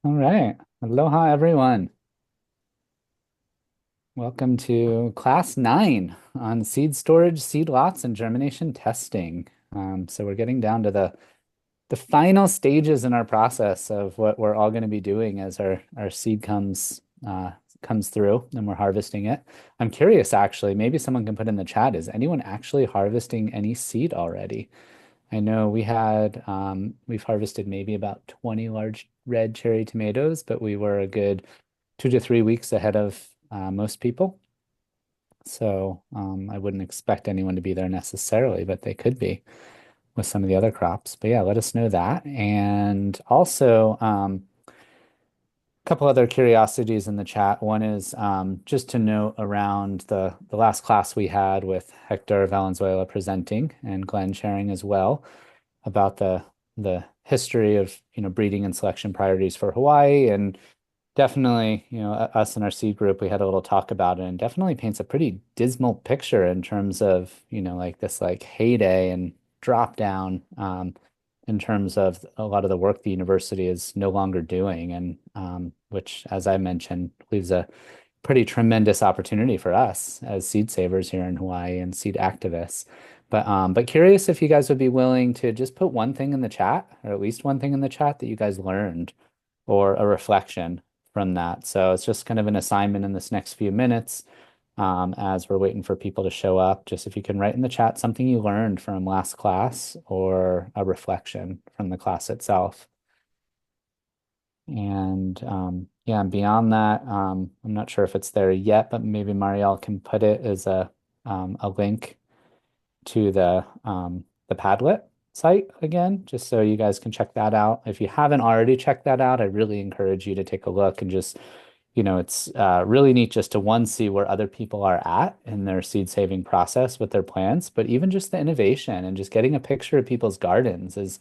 All right. Aloha, everyone. Welcome to class 9 on seed storage, seed lots, and germination testing. So we're getting down to the final stages in our process of what we're all going to be doing as our seed comes through and we're harvesting it. I'm curious, actually, maybe someone can put in the chat, is anyone actually harvesting any seed already? I know we've harvested maybe about 20 large red cherry tomatoes, but we were a good 2 to 3 weeks ahead of most people. So I wouldn't expect anyone to be there necessarily, but they could be with some of the other crops. But yeah, let us know that. And also, a couple other curiosities in the chat. One is just to note around the last class we had with Hector Valenzuela presenting and Glenn sharing as well about the history of breeding and selection priorities for Hawaii. And definitely, us and our seed group, we had a little talk about it, and definitely paints a pretty dismal picture in terms of, like this like heyday and drop down, in terms of a lot of the work the university is no longer doing, and which, as I mentioned, leaves a pretty tremendous opportunity for us as seed savers here in Hawaii and seed activists. But curious if you guys would be willing to just put one thing in the chat, or at least one thing in the chat that you guys learned or a reflection from that. So it's just kind of an assignment in this next few minutes, as we're waiting for people to show up. Just if you can write in the chat something you learned from last class or a reflection from the class itself. And yeah, and beyond that, I'm not sure if it's there yet, but maybe Marielle can put it as a link to the Padlet site again, just so you guys can check that out. If you haven't already checked that out, I really encourage you to take a look and just, it's really neat just to one, see where other people are at in their seed saving process with their plants, but even just the innovation and just getting a picture of people's gardens is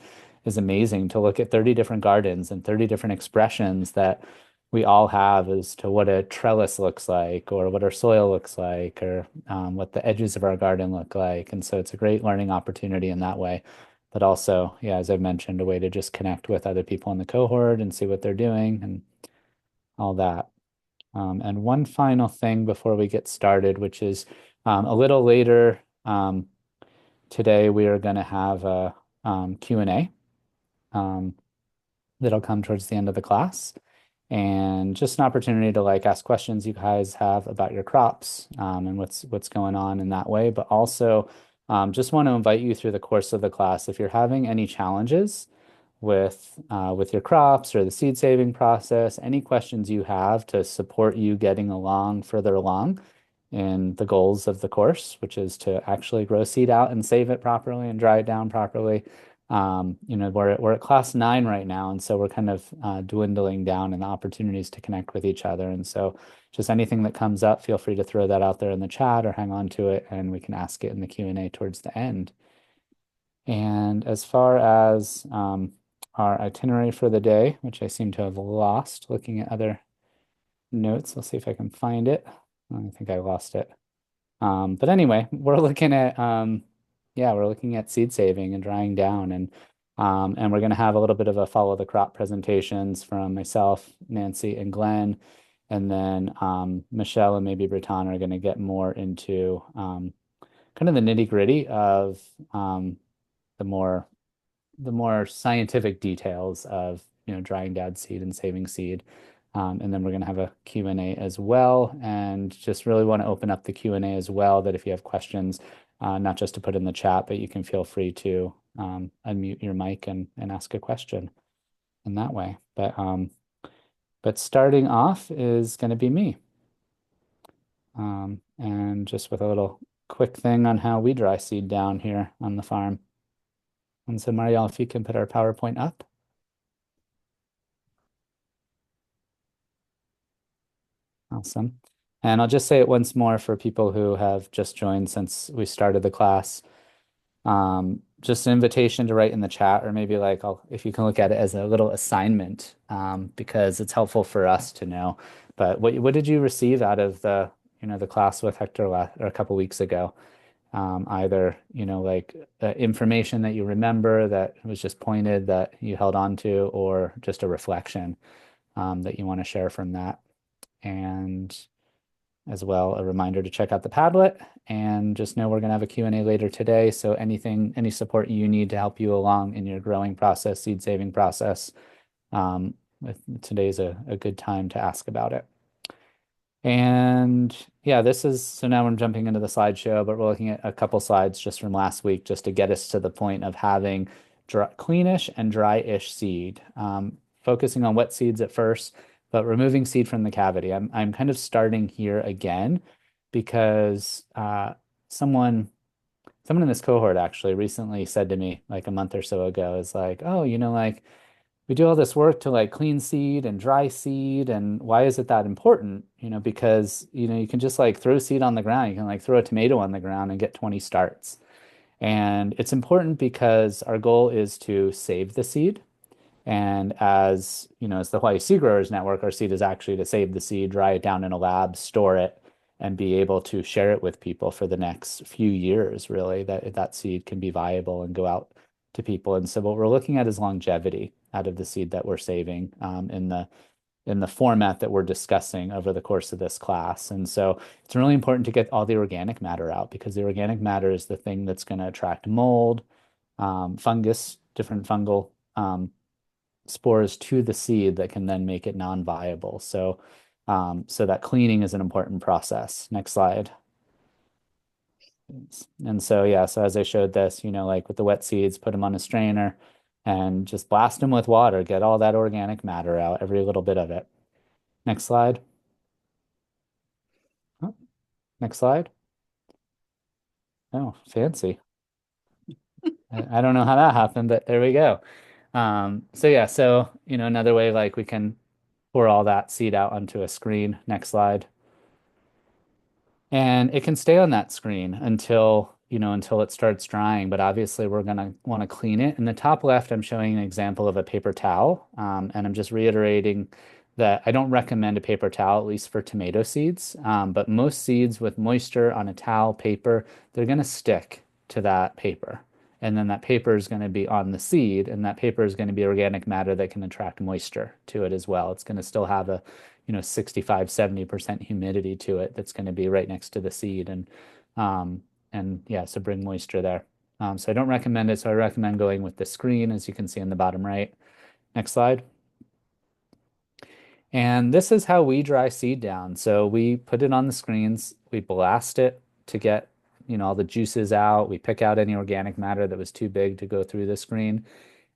amazing to look at 30 different gardens and 30 different expressions that we all have as to what a trellis looks like or what our soil looks like or what the edges of our garden look like. And so it's a great learning opportunity in that way. But also, yeah, as I've mentioned, a way to just connect with other people in the cohort and see what they're doing and all that. And one final thing before we get started, which is a little later today, we are going to have a Q&A um, that'll come towards the end of the class. And just an opportunity to like ask questions you guys have about your crops, and what's going on in that way. But also, just want to invite you through the course of the class. If you're having any challenges with your crops or the seed saving process, any questions you have to support you getting along further along in the goals of the course, which is to actually grow seed out and save it properly and dry it down properly. We're at class 9 right now, and so we're kind of dwindling down in the opportunities to connect with each other. And so, just anything that comes up, feel free to throw that out there in the chat or hang on to it, and we can ask it in the Q&A towards the end. And as far as our itinerary for the day, which I seem to have lost looking at other notes, let's see if I can find it. I think I lost it. But anyway, we're looking at seed saving and drying down, and we're going to have a little bit of a follow the crop presentations from myself, Nancy, and Glenn, and then Michelle and maybe Breton are going to get more into kind of the nitty gritty of the more the more scientific details of drying down seed and saving seed. And then we're going to have a Q&A as well, and just really want to open up the Q&A as well, that if you have questions, not just to put in the chat, but you can feel free to unmute your mic and ask a question in that way. But starting off is going to be me. And just with a little quick thing on how we dry seed down here on the farm. And so Marielle, if you can put our PowerPoint up. Awesome. And I'll just say it once more for people who have just joined since we started the class. Just an invitation to write in the chat, or maybe like if you can look at it as a little assignment, because it's helpful for us to know. But what did you receive out of the class with Hector or a couple weeks ago? Either like information that you remember that was just pointed that you held on to, or just a reflection that you want to share from that. And as well, a reminder to check out the Padlet, and just know we're going to have a Q&A later today. So any support you need to help you along in your growing process, seed saving process, um, today's a good time to ask about it. And yeah, so now I'm jumping into the slideshow, but we're looking at a couple slides just from last week, just to get us to the point of having cleanish and dry-ish seed. Focusing on wet seeds at first, but removing seed from the cavity. I'm kind of starting here again because someone in this cohort actually recently said to me like a month or so ago, is like, oh, like we do all this work to like clean seed and dry seed, and why is it that important? Because you can just like throw seed on the ground. You can like throw a tomato on the ground and get 20 starts. And it's important because our goal is to save the seed. And as the Hawaii Seed Growers Network, our seed is actually to save the seed, dry it down in a lab, store it, and be able to share it with people for the next few years, really, that seed can be viable and go out to people. And so what we're looking at is longevity out of the seed that we're saving, in the format that we're discussing over the course of this class. And so it's really important to get all the organic matter out, because the organic matter is the thing that's going to attract mold, fungus, different fungal spores to the seed that can then make it non-viable. So that cleaning is an important process. Next slide. And so, yeah, so as I showed this, like with the wet seeds, put them on a strainer and just blast them with water, get all that organic matter out, every little bit of it. Next slide. Oh, next slide. Oh, fancy. I don't know how that happened, but there we go. So yeah, so another way, like we can pour all that seed out onto a screen. Next slide. And it can stay on that screen until it starts drying. But obviously, we're going to want to clean it. In the top left, I'm showing an example of a paper towel. And I'm just reiterating that I don't recommend a paper towel, at least for tomato seeds. But most seeds with moisture on a towel, paper, they're going to stick to that paper. And then that paper is going to be on the seed, and that paper is going to be organic matter that can attract moisture to it as well. It's going to still have a 65, 70% humidity to it that's going to be right next to the seed. And yeah, so bring moisture there. So I don't recommend it. So I recommend going with the screen, as you can see in the bottom right. Next slide. And this is how we dry seed down. So we put it on the screens, we blast it to get, all the juices out. We pick out any organic matter that was too big to go through the screen.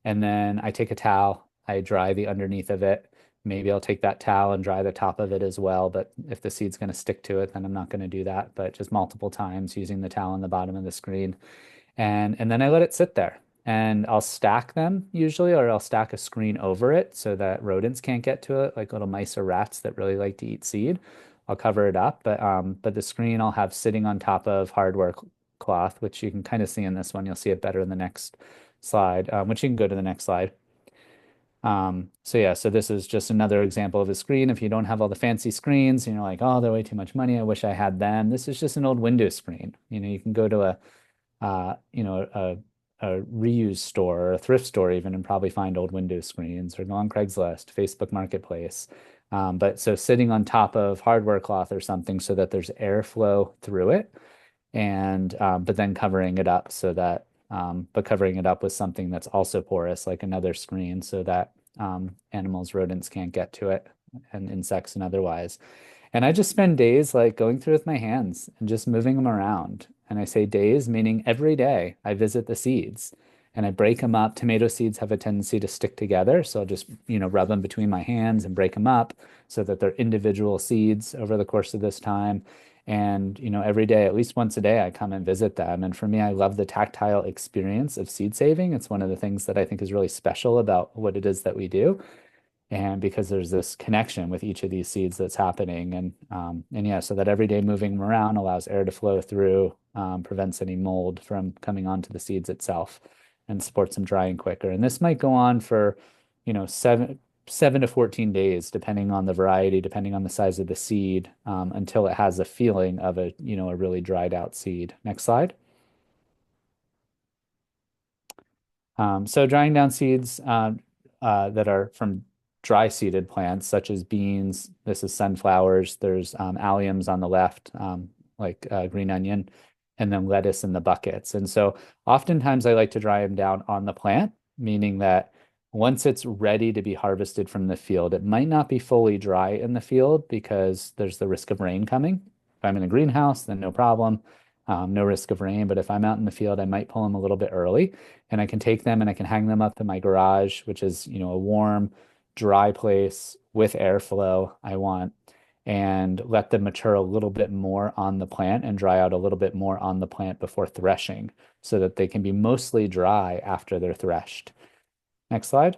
And then I take a towel, I dry the underneath of it. Maybe I'll take that towel and dry the top of it as well. But if the seed's going to stick to it, then I'm not going to do that. But just multiple times using the towel on the bottom of the screen. And then I let it sit there. And I'll stack them usually, or I'll stack a screen over it so that rodents can't get to it, like little mice or rats that really like to eat seed. I'll cover it up, but the screen I'll have sitting on top of hardware cloth, which you can kind of see in this one. You'll see it better in the next slide, which you can go to the next slide. So yeah, so this is just another example of a screen. If you don't have all the fancy screens, and you're like, oh, they're way too much money, I wish I had them. This is just an old Windows screen. You can go to a reuse store or a thrift store even, and probably find old Windows screens, or go on Craigslist, Facebook Marketplace. But so sitting on top of hardware cloth or something so that there's airflow through it, and but then covering it up but covering it up with something that's also porous, like another screen, so that animals, rodents can't get to it, and insects and otherwise. And I just spend days like going through with my hands and just moving them around. And I say days, meaning every day I visit the seeds and I break them up. Tomato seeds have a tendency to stick together. So I'll just, rub them between my hands and break them up so that they're individual seeds over the course of this time. And, every day, at least once a day, I come and visit them. And for me, I love the tactile experience of seed saving. It's one of the things that I think is really special about what it is that we do. And because there's this connection with each of these seeds that's happening. And yeah, so that every day moving them around allows air to flow through, prevents any mold from coming onto the seeds itself, and supports them drying quicker. And this might go on for, 7 to 14 days, depending on the variety, depending on the size of the seed, until it has a feeling of a really dried out seed. Next slide. So drying down seeds that are from dry seeded plants such as beans. This is sunflowers. There's alliums on the left, like green onion, and then lettuce in the buckets. And so oftentimes I like to dry them down on the plant, meaning that once it's ready to be harvested from the field, it might not be fully dry in the field because there's the risk of rain coming. If I'm in a greenhouse, then no problem. No risk of rain. But if I'm out in the field, I might pull them a little bit early and I can take them and I can hang them up in my garage, which is, a warm, dry place with airflow I want, and let them mature a little bit more on the plant and dry out a little bit more on the plant before threshing so that they can be mostly dry after they're threshed. Next slide.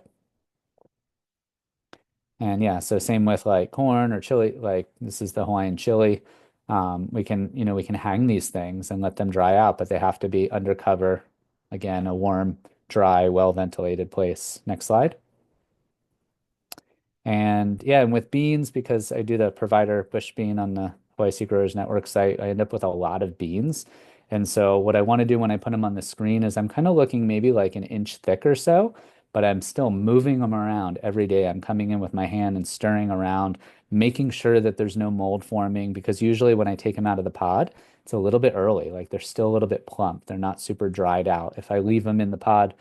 And yeah, so same with like corn or chili, like this is the Hawaiian chili. We can hang these things and let them dry out, but they have to be under cover. Again, a warm, dry, well ventilated place. Next slide. And yeah, and with beans, because I do the provider bush bean on the Hawaii Seed Growers Network site, I end up with a lot of beans. And so what I want to do when I put them on the screen is I'm kind of looking maybe like an inch thick or so, but I'm still moving them around every day. I'm coming in with my hand and stirring around, making sure that there's no mold forming, because usually when I take them out of the pod, it's a little bit early, like they're still a little bit plump. They're not super dried out. If I leave them in the pod,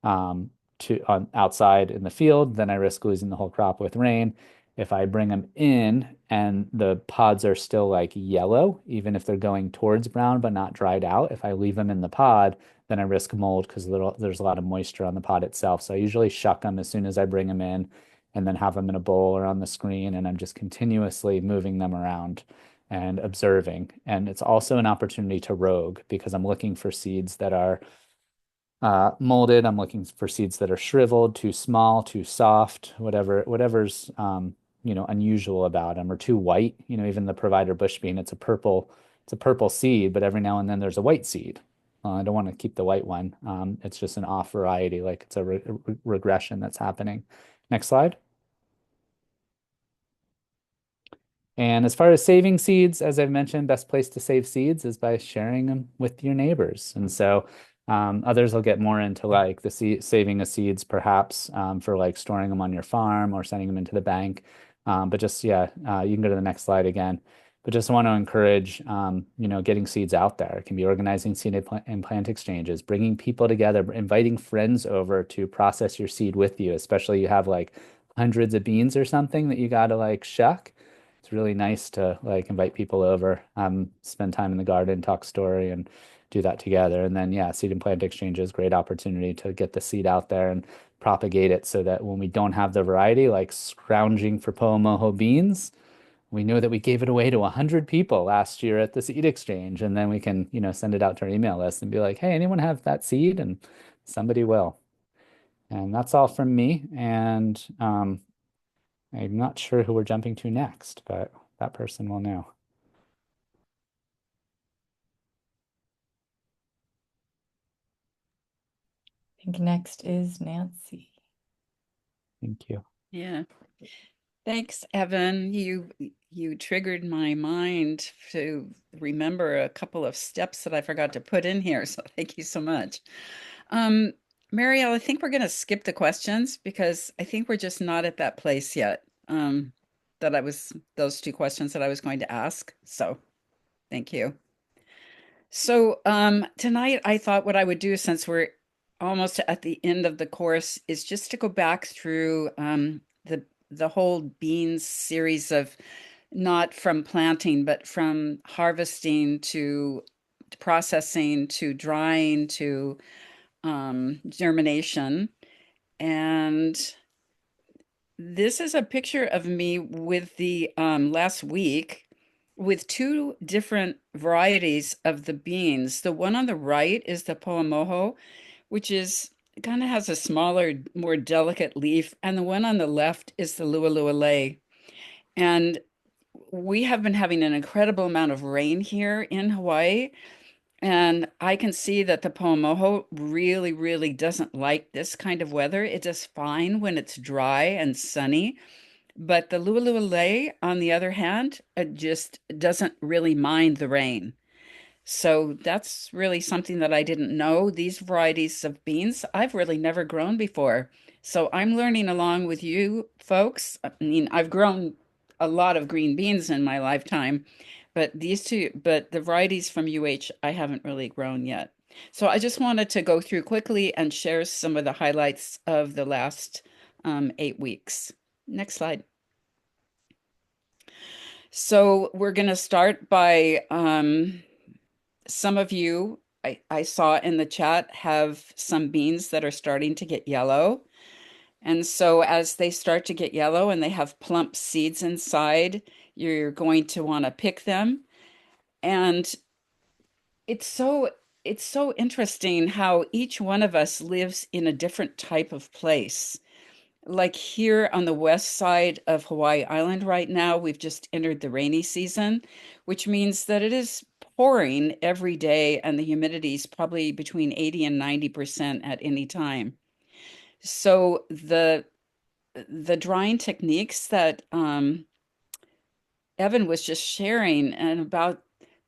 um, to on outside in the field, then I risk losing the whole crop with rain. If I bring them in and the pods are still like yellow, even if they're going towards brown but not dried out, if I leave them in the pod, then I risk mold because there's a lot of moisture on the pod itself. So I usually shuck them as soon as I bring them in and then have them in a bowl or on the screen, and I'm just continuously moving them around and observing. And it's also an opportunity to rogue because I'm looking for seeds that are molded. I'm looking for seeds that are shriveled, too small, too soft, whatever's unusual about them, or too white. Even the provider bush bean, it's a purple seed, but every now and then there's a white seed. I don't want to keep the white one. It's just an off variety, like it's a regression that's happening. Next slide. And as far as saving seeds, as I've mentioned, best place to save seeds is by sharing them with your neighbors. And so others will get more into like the saving of seeds, perhaps for like storing them on your farm or sending them into the bank. But just, yeah, you can go to the next slide again. But just want to encourage, getting seeds out there. It can be organizing seed and plant exchanges, bringing people together, inviting friends over to process your seed with you, especially you have like hundreds of beans or something that you got to like shuck. It's really nice to like invite people over, spend time in the garden, talk story, and do that together. And then, yeah, seed and plant exchange is a great opportunity to get the seed out there and propagate it so that when we don't have the variety, like scrounging for Pomoho beans, we know that we gave it away to 100 people last year at the seed exchange. And then we can, send it out to our email list and be like, hey, anyone have that seed? And somebody will. And that's all from me. And I'm not sure who we're jumping to next, but that person will know. I think next is Nancy. Thank you. Yeah. Thanks, Evan. You triggered my mind to remember a couple of steps that I forgot to put in here. So thank you so much. Marielle, I think we're going to skip the questions because I think we're just not at that place yet. Those two questions that I was going to ask. So thank you. So tonight I thought what I would do, since we're almost at the end of the course, is just to go back through the whole beans series of, not from planting, but from harvesting to processing to drying to germination. And this is a picture of me with the last week with two different varieties of the beans. The one on the right is the Poamoho, which is kind of has a smaller, more delicate leaf, and the one on the left is the Lualualei. And we have been having an incredible amount of rain here in Hawaii, and I can see that the Poamoho really, really doesn't like this kind of weather. It does fine when it's dry and sunny, but the Lualualei, on the other hand, it just doesn't really mind the rain. So that's really something that I didn't know. These varieties of beans I've really never grown before. So I'm learning along with you folks. I mean, I've grown a lot of green beans in my lifetime, but the varieties from UH, I haven't really grown yet. So I just wanted to go through quickly and share some of the highlights of the last 8 weeks. Next slide. So we're going to start by some of you I saw in the chat have some beans that are starting to get yellow. And so as they start to get yellow and they have plump seeds inside, you're going to want to pick them. And it's so it's so interesting how each one of us lives in a different type of place. Like here on the west side of Hawaii Island right now, we've just entered the rainy season, which means that it is pouring every day and the humidity is probably between 80 and 90% at any time. So the drying techniques that Evan was just sharing and about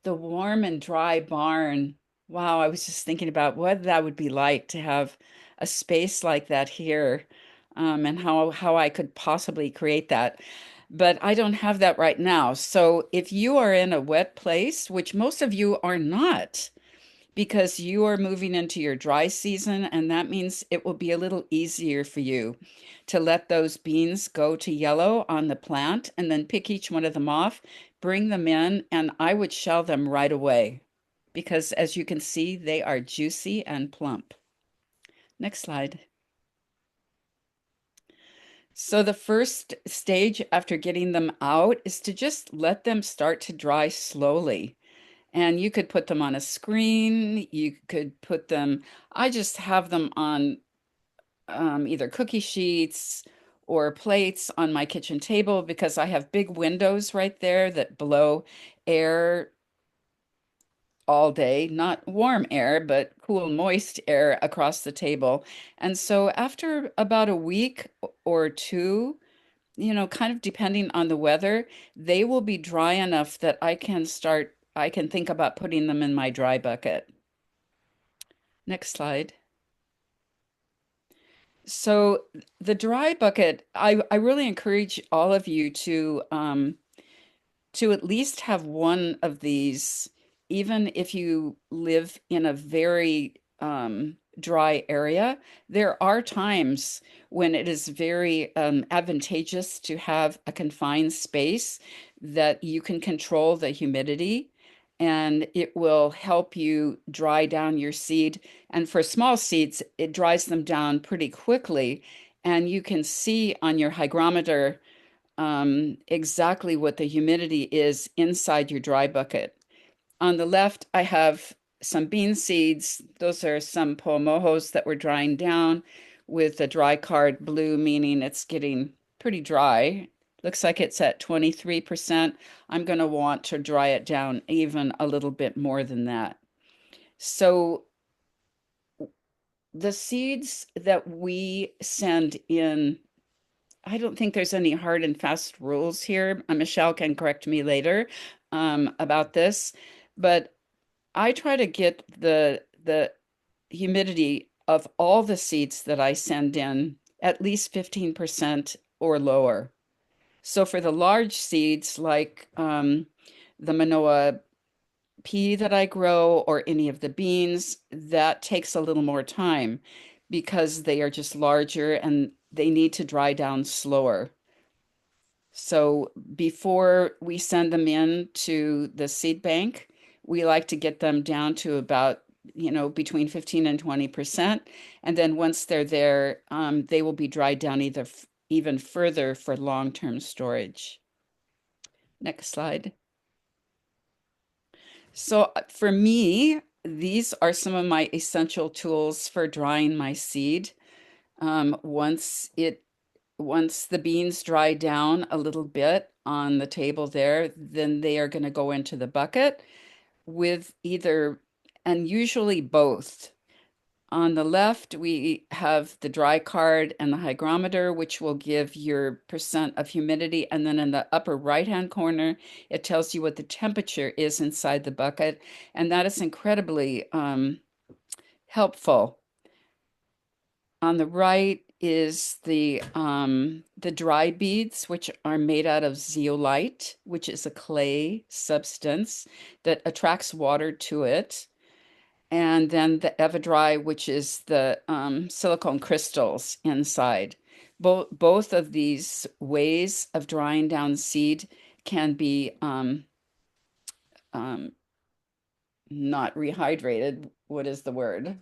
the warm and dry barn. Wow, I was just thinking about what that would be like to have a space like that here, and how I could possibly create that. But I don't have that right now. So if you are in a wet place, which most of you are not, because you are moving into your dry season, and that means it will be a little easier for you to let those beans go to yellow on the plant and then pick each one of them off, bring them in, and I would shell them right away because as you can see, they are juicy and plump. Next slide. So the first stage after getting them out is to just let them start to dry slowly. And you could put them on a screen, you could put them, I just have them on either cookie sheets or plates on my kitchen table because I have big windows right there that blow air all day, not warm air, but cool, moist air across the table. And so after about a week or two, kind of depending on the weather, they will be dry enough that I can think about putting them in my dry bucket. Next slide. So the dry bucket, I really encourage all of you to at least have one of these, even if you live in a very dry area. There are times when it is very advantageous to have a confined space that you can control the humidity, and it will help you dry down your seed. And for small seeds, it dries them down pretty quickly, and you can see on your hygrometer exactly what the humidity is inside your dry bucket. On the left, I have some bean seeds. Those are some pomojos that were drying down with the dry card blue, meaning it's getting pretty dry. Looks like it's at 23%. I'm going to want to dry it down even a little bit more than that. So the seeds that we send in, I don't think there's any hard and fast rules here. Michelle can correct me later about this, but I try to get the humidity of all the seeds that I send in at least 15% or lower. So for the large seeds like the Manoa pea that I grow or any of the beans, that takes a little more time because they are just larger and they need to dry down slower. So before we send them in to the seed bank, we like to get them down to about, between 15 and 20%. And then once they're there, they will be dried down even further for long-term storage. Next slide. So for me, these are some of my essential tools for drying my seed. Once the beans dry down a little bit on the table there, then they are going to go into the bucket with either, and usually both. On the left, we have the dry card and the hygrometer, which will give your percent of humidity. And then in the upper right-hand corner, it tells you what the temperature is inside the bucket. And that is incredibly helpful. On the right, is the dry beads, which are made out of zeolite, which is a clay substance that attracts water to it. And then the Evadry, which is the silicone crystals inside. Both of these ways of drying down seed can be not rehydrated. What is the word?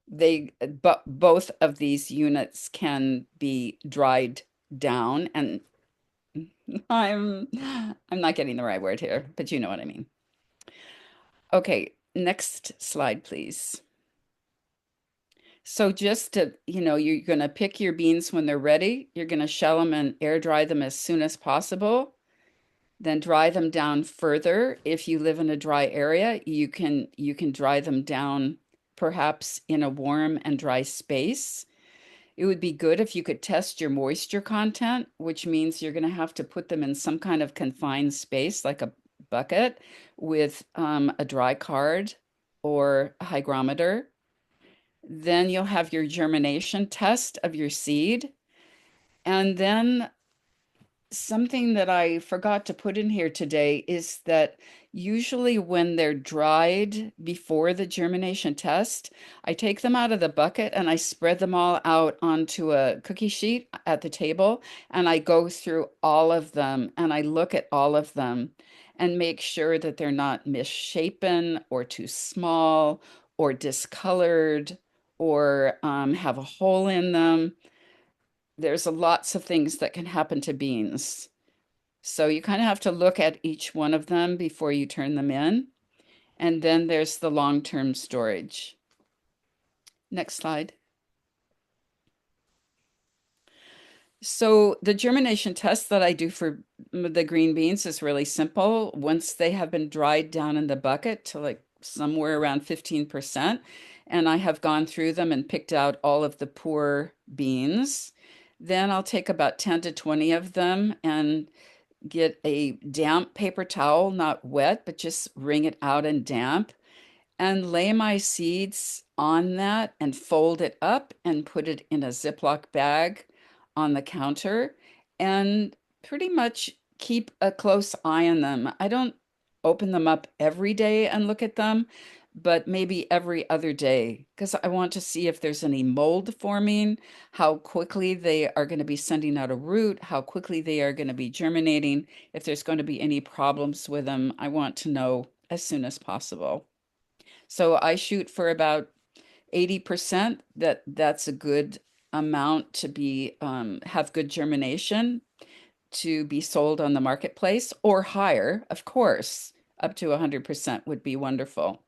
But both of these units can be dried down, and I'm not getting the right word here, but you know what I mean. Okay, next slide, please. So just to, you're going to pick your beans when they're ready. You're going to shell them and air dry them as soon as possible. Then dry them down further. If you live in a dry area, you can dry them down perhaps in a warm and dry space. It would be good if you could test your moisture content, which means you're going to have to put them in some kind of confined space, like a bucket with a dry card or a hygrometer. Then you'll have your germination test of your seed. And then something that I forgot to put in here today is that usually when they're dried before the germination test, I take them out of the bucket and I spread them all out onto a cookie sheet at the table, and I go through all of them and I look at all of them and make sure that they're not misshapen or too small or discolored or have a hole in them. There's lots of things that can happen to beans. So you kind of have to look at each one of them before you turn them in. And then there's the long-term storage. Next slide. So the germination test that I do for the green beans is really simple. Once they have been dried down in the bucket to like somewhere around 15%, and I have gone through them and picked out all of the poor beans, then I'll take about 10 to 20 of them and get a damp paper towel, not wet, but just wring it out and damp, and lay my seeds on that and fold it up and put it in a Ziploc bag on the counter and pretty much keep a close eye on them. I don't open them up every day and look at them, but maybe every other day because I want to see if there's any mold forming, how quickly they are going to be sending out a root, how quickly they are going to be germinating. If there's going to be any problems with them, I want to know as soon as possible. So I shoot for about 80%. That's a good amount to be have good germination to be sold on the marketplace, or higher, of course. Up to 100% would be wonderful.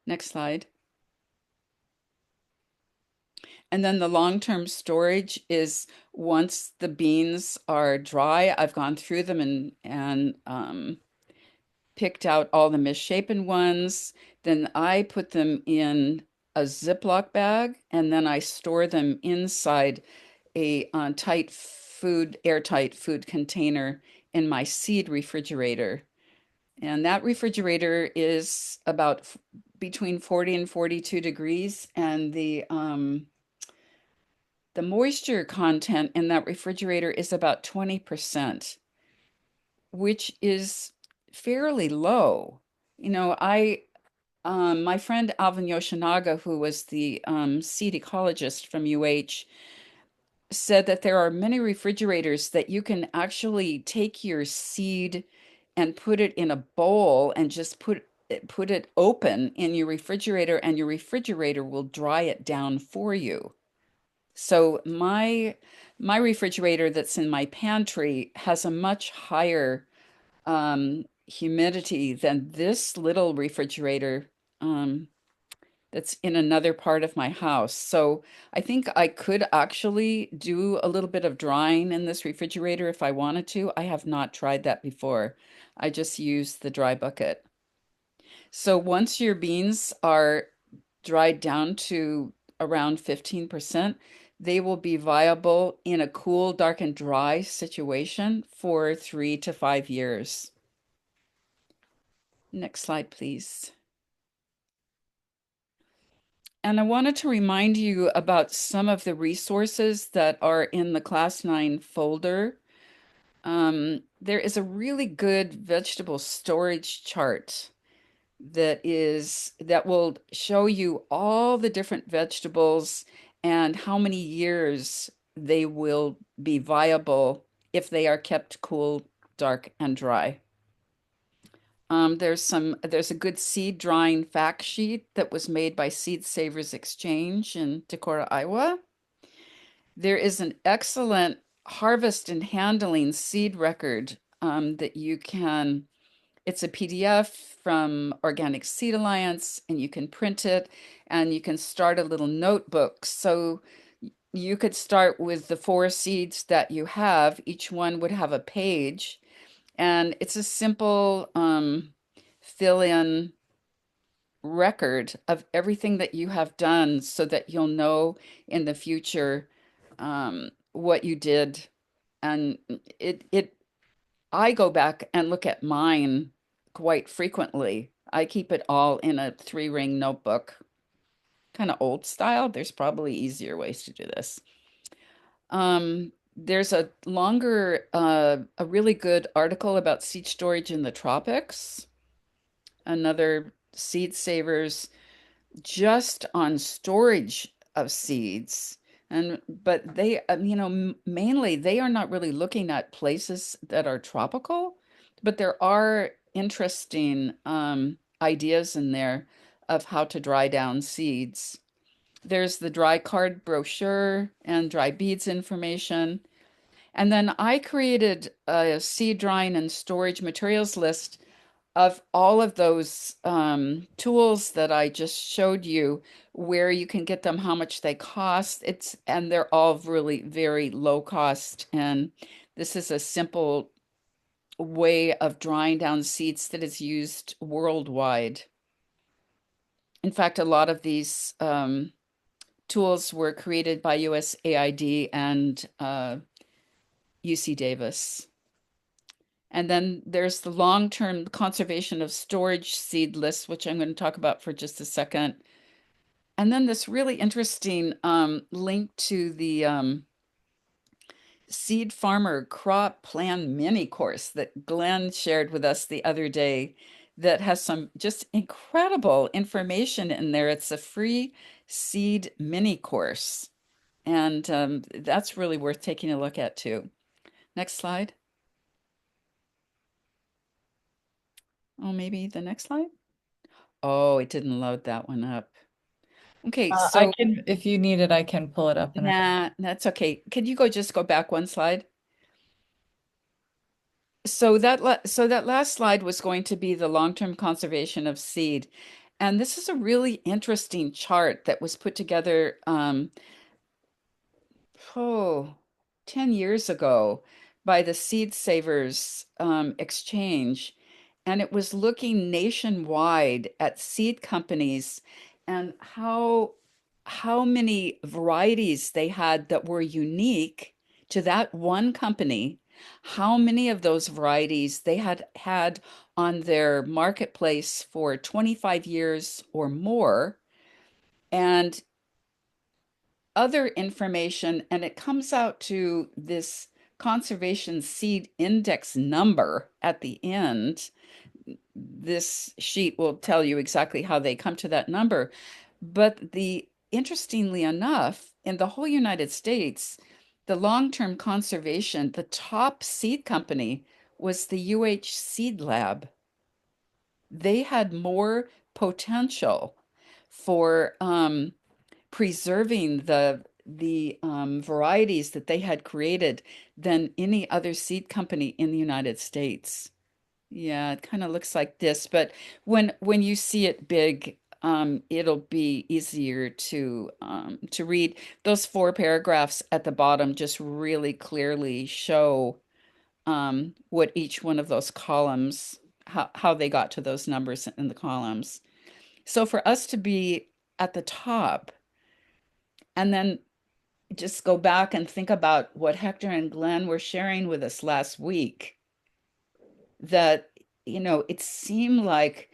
Next slide. And then the long-term storage is once the beans are dry, I've gone through them and picked out all the misshapen ones. Then I put them in a Ziploc bag, and then I store them inside a airtight food container in my seed refrigerator. And that refrigerator is about between 40 and 42 degrees, and the moisture content in that refrigerator is about 20%, which is fairly low. My friend Alvin Yoshinaga, who was the seed ecologist from UH, said that there are many refrigerators that you can actually take your seed and put it in a bowl and just put it open in your refrigerator, and your refrigerator will dry it down for you. So my refrigerator that's in my pantry has a much higher humidity than this little refrigerator that's in another part of my house. So I think I could actually do a little bit of drying in this refrigerator if I wanted to. I have not tried that before. I just use the dry bucket. So once your beans are dried down to around 15%, they will be viable in a cool, dark, and dry situation for 3 to 5 years. Next slide, please. And I wanted to remind you about some of the resources that are in the Class 9 folder. There is a really good vegetable storage chart that will show you all the different vegetables and how many years they will be viable if they are kept cool, dark, and dry. There's a good seed drying fact sheet that was made by Seed Savers Exchange in Decorah, Iowa. There is an excellent harvest and handling seed record that you can, it's a PDF from Organic Seed Alliance, and you can print it and you can start a little notebook. So you could start with the 4 seeds that you have. Each one would have a page, and it's a simple fill in record of everything that you have done so that you'll know in the future what you did. And I go back and look at mine quite frequently. I keep it all in a 3-ring notebook, kind of old style. There's probably easier ways to do this. There's a really good article about seed storage in the tropics. Another Seed Savers just on storage of seeds. But they, mainly they are not really looking at places that are tropical, but there are interesting ideas in there of how to dry down seeds. There's the dry card brochure and dry beads information. And then I created a seed drying and storage materials list of all of those tools that I just showed you, where you can get them, how much they cost. And they're all really very low cost. And this is a simple way of drying down seeds that is used worldwide. In fact, a lot of these tools were created by USAID and UC Davis. And then there's the long-term conservation of storage seed list, which I'm going to talk about for just a second. And then this really interesting link to the Seed Farmer Crop Plan mini course that Glenn shared with us the other day that has some just incredible information in there. It's a free seed mini course. And that's really worth taking a look at too. Next slide. Oh, maybe the next slide. Oh, it didn't load that one up. Okay, I so can, if you need it, I can pull it up. nah, that's okay. Can you just go back one slide? So that last slide was going to be the long-term conservation of seed. And this is a really interesting chart that was put together oh, 10 years ago by the Seed Savers Exchange. And it was looking nationwide at seed companies and how many varieties they had that were unique to that one company, how many of those varieties they had had on their marketplace for 25 years or more, and other information, and it comes out to this conservation seed index number at the end. This sheet will tell you exactly how they come to that number. But interestingly enough, in the whole United States, the long-term conservation, the top seed company was the UH Seed Lab. They had more potential for preserving the varieties that they had created than any other seed company in the United States. Yeah, it kind of looks like this, but when you see it big, it'll be easier to read. Those 4 paragraphs at the bottom just really clearly show what each one of those columns, how they got to those numbers in the columns. So for us to be at the top, and then just go back and think about what Hector and Glenn were sharing with us last week, that, it seemed like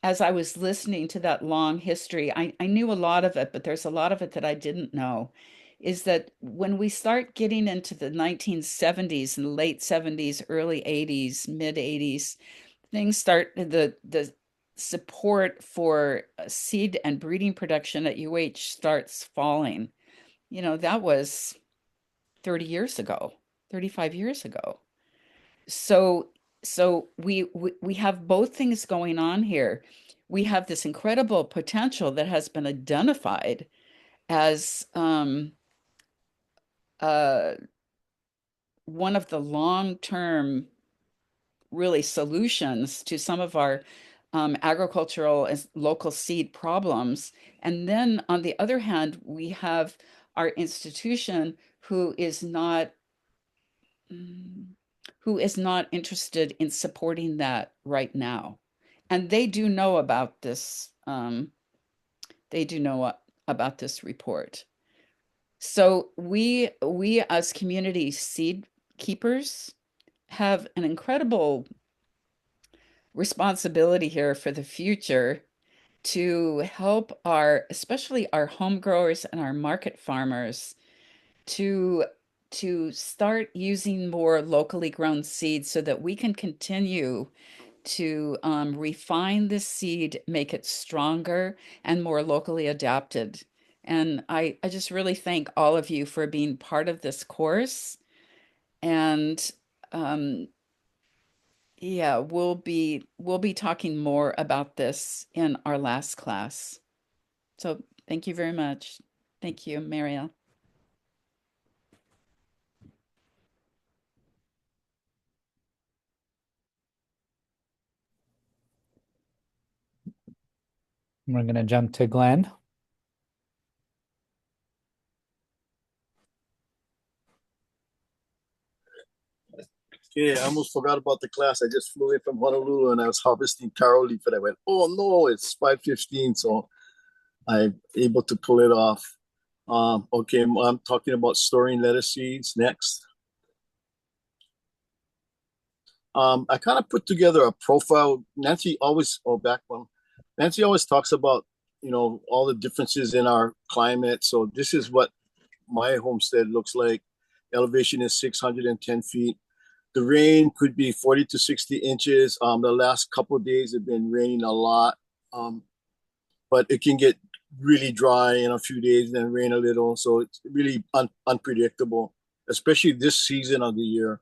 as I was listening to that long history, I knew a lot of it, but there's a lot of it that I didn't know, is that when we start getting into the 1970s and late 70s, early 80s, mid 80s, things start the support for seed and breeding production at UH starts falling. You know, that was 30 years ago, 35 years ago. So we have both things going on here. We have this incredible potential that has been identified as uh, one of the long-term really solutions to some of our agricultural and local seed problems. And then on the other hand, we have our institution mm, who is not interested in supporting that right now. And they do know about this. They do know about this report. So we as community seed keepers have an incredible responsibility here for the future to help especially our home growers and our market farmers to start using more locally grown seeds so that we can continue to refine the seed, make it stronger and more locally adapted. And I just really thank all of you for being part of this course. And um, yeah, we'll be talking more about this in our last class. So thank you very much. Thank you, Marielle. We're going to jump to Glenn. Okay, I almost forgot about the class. I just flew in from Honolulu and I was harvesting taro leaf and I went, oh no, it's 5:15. So I'm able to pull it off. Okay, I'm talking about storing lettuce seeds next. I kind of put together a profile. Nancy always talks about, all the differences in our climate. So this is what my homestead looks like. Elevation is 610 feet. The rain could be 40 to 60 inches. The last couple of days have been raining a lot, but it can get really dry in a few days and then rain a little. So it's really unpredictable, especially this season of the year.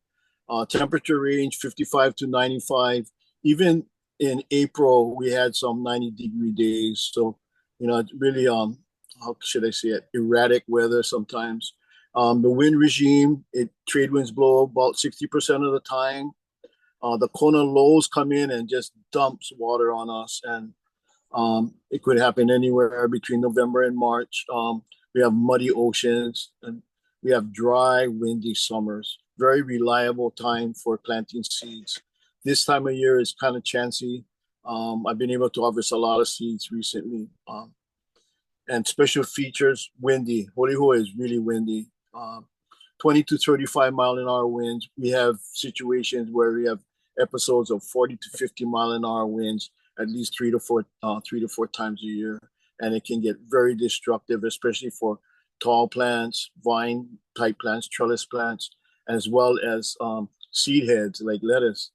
Temperature range 55 to 95. Even in April, we had some 90-degree days. So, it's really, how should I say it, erratic weather sometimes. The wind regime, trade winds blow about 60% of the time. The Kona lows come in and just dumps water on us, and it could happen anywhere between November and March. We have muddy oceans, and we have dry, windy summers. Very reliable time for planting seeds. This time of year is kind of chancy. I've been able to harvest a lot of seeds recently. And special features, windy. Horiho is really windy. 20 to 35-mile-an-hour winds. We have situations where we have episodes of 40 to 50-mile-an-hour winds at least three to four times a year, and it can get very destructive, especially for tall plants, vine type plants, trellis plants, as well as seed heads like lettuce.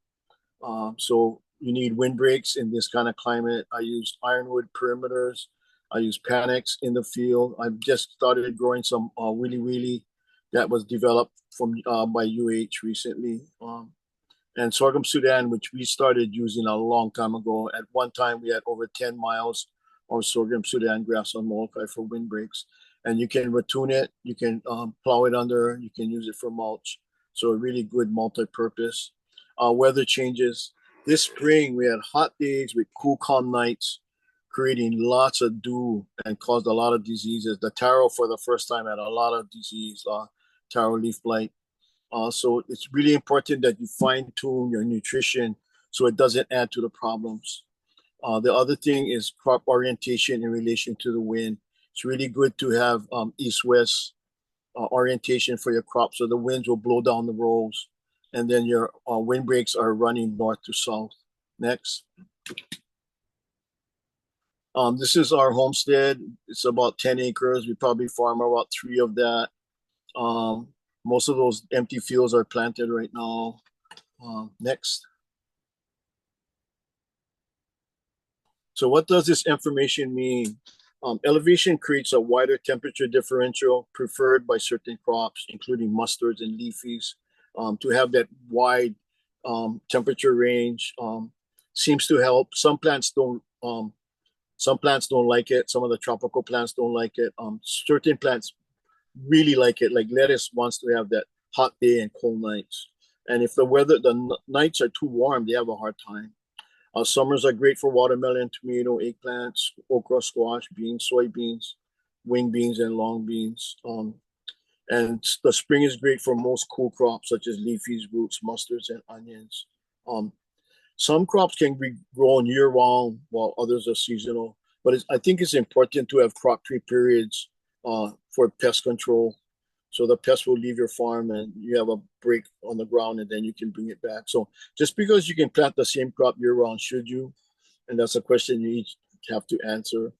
So you need windbreaks in this kind of climate. I use ironwood perimeters. I use panics in the field. I've just started growing some Wheelie Wheelie that was developed from by UH recently. And sorghum Sudan, which we started using a long time ago. At one time, we had over 10 miles of sorghum Sudan grass on Molokai for windbreaks. And you can retune it, you can plow it under, you can use it for mulch. So a really good multi-purpose. Weather changes. This spring, we had hot days with cool, calm nights, creating lots of dew and caused a lot of diseases. The taro, for the first time, had a lot of disease, taro leaf blight. So it's really important that you fine tune your nutrition so it doesn't add to the problems. The other thing is crop orientation in relation to the wind. It's really good to have east-west orientation for your crop so the winds will blow down the rows and then your windbreaks are running north to south. Next. This is our homestead. It's about 10 acres. We probably farm about 3 of that. Um, Most of those empty fields are planted right now. Next. So what does this information mean? Elevation creates a wider temperature differential preferred by certain crops, including mustards and leafies. To have that wide temperature range seems to help. Some plants don't. Some plants don't like it. Some of the tropical plants don't like it. Certain plants really like it. Like lettuce wants to have that hot day and cold nights. And if the nights are too warm, they have a hard time. Summers are great for watermelon, tomato, eggplants, okra, squash, beans, soybeans, wing beans, and long beans. And the spring is great for most cool crops such as leafies, roots, mustards, and onions. Um, some crops can be grown year round while others are seasonal. But I think it's important to have crop-free periods for pest control. So the pest will leave your farm and you have a break on the ground and then you can bring it back. So just because you can plant the same crop year round, should you? And that's a question you each have to answer.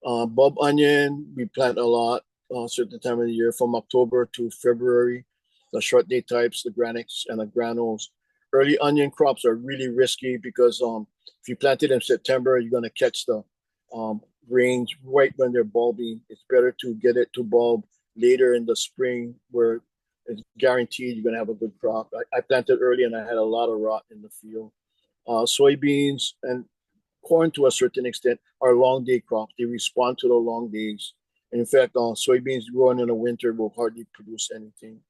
Bulb onion, we plant a lot certain time of the year from October to February. The short day types, the granics and the granules. Early onion crops are really risky because if you plant it in September, you're going to catch the range right when they're bulbing. It's better to get it to bulb later in the spring where it's guaranteed you're going to have a good crop. I planted early and I had a lot of rot in the field. Soybeans and corn to a certain extent are long day crops. They respond to the long days. And in fact, soybeans grown in the winter will hardly produce anything.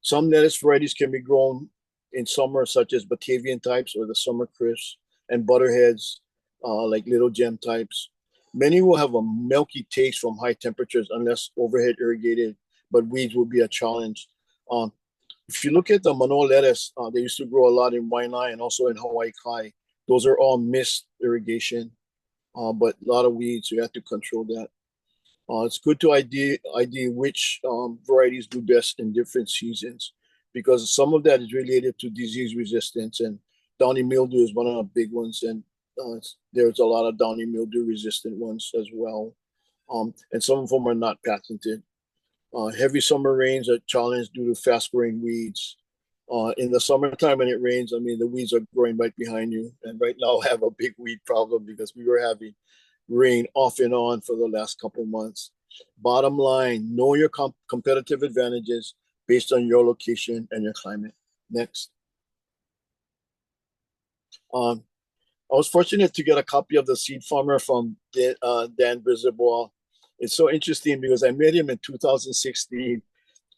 Some lettuce varieties can be grown in summer, such as Batavian types or the summer crisps and butterheads, like little gem types. Many will have a milky taste from high temperatures unless overhead irrigated, but weeds will be a challenge. If you look at the Manoa lettuce, they used to grow a lot in Waianae and also in Hawaii Kai. Those are all mist irrigation, but a lot of weeds, so you have to control that. It's good to ID which varieties do best in different seasons because some of that is related to disease resistance, and downy mildew is one of the big ones, and there's a lot of downy mildew resistant ones as well. And some of them are not patented. Heavy summer rains are challenged due to fast growing weeds. In the summertime when it rains, I mean, the weeds are growing right behind you. And right now I have a big weed problem because we were having rain off and on for the last couple months. Bottom line, know your competitive advantages based on your location and your climate. Next. I was fortunate to get a copy of The Seed Farmer from Dan Brisebois. It's so interesting because I met him in 2016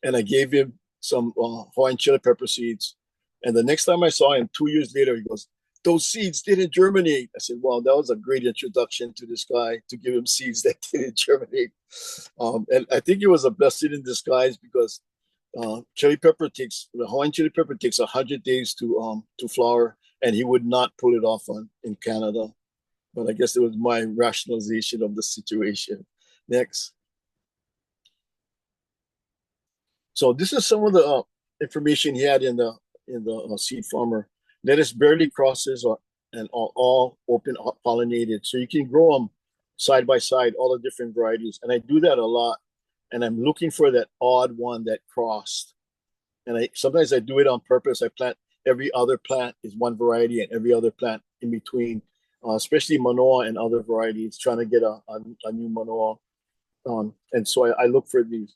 and I gave him some Hawaiian chili pepper seeds. And the next time I saw him 2 years later, he goes, "Those seeds didn't germinate." I said, "Wow, that was a great introduction to this guy to give him seeds that didn't germinate." And I think it was a blessing in disguise because the Hawaiian chili pepper takes 100 days to flower, and he would not pull it off in Canada. But I guess it was my rationalization of the situation. Next. So this is some of the information he had in the Seed Farmer. Lettuce barely crosses and all open pollinated. So you can grow them side by side, all the different varieties. And I do that a lot. And I'm looking for that odd one that crossed. And sometimes I do it on purpose. I plant every other plant is one variety and every other plant in between, especially Manoa and other varieties, trying to get a new Manoa. And so I look for these.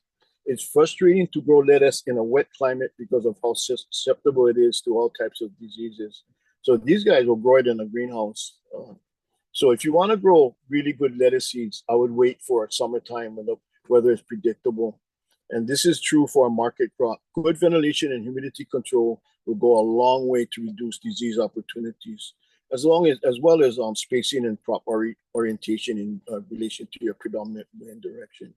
It's frustrating to grow lettuce in a wet climate because of how susceptible it is to all types of diseases. So these guys will grow it in a greenhouse. So if you want to grow really good lettuce seeds, I would wait for summertime when the weather is predictable. And this is true for a market crop. Good ventilation and humidity control will go a long way to reduce disease opportunities, as well as spacing and crop orientation in relation to your predominant wind direction.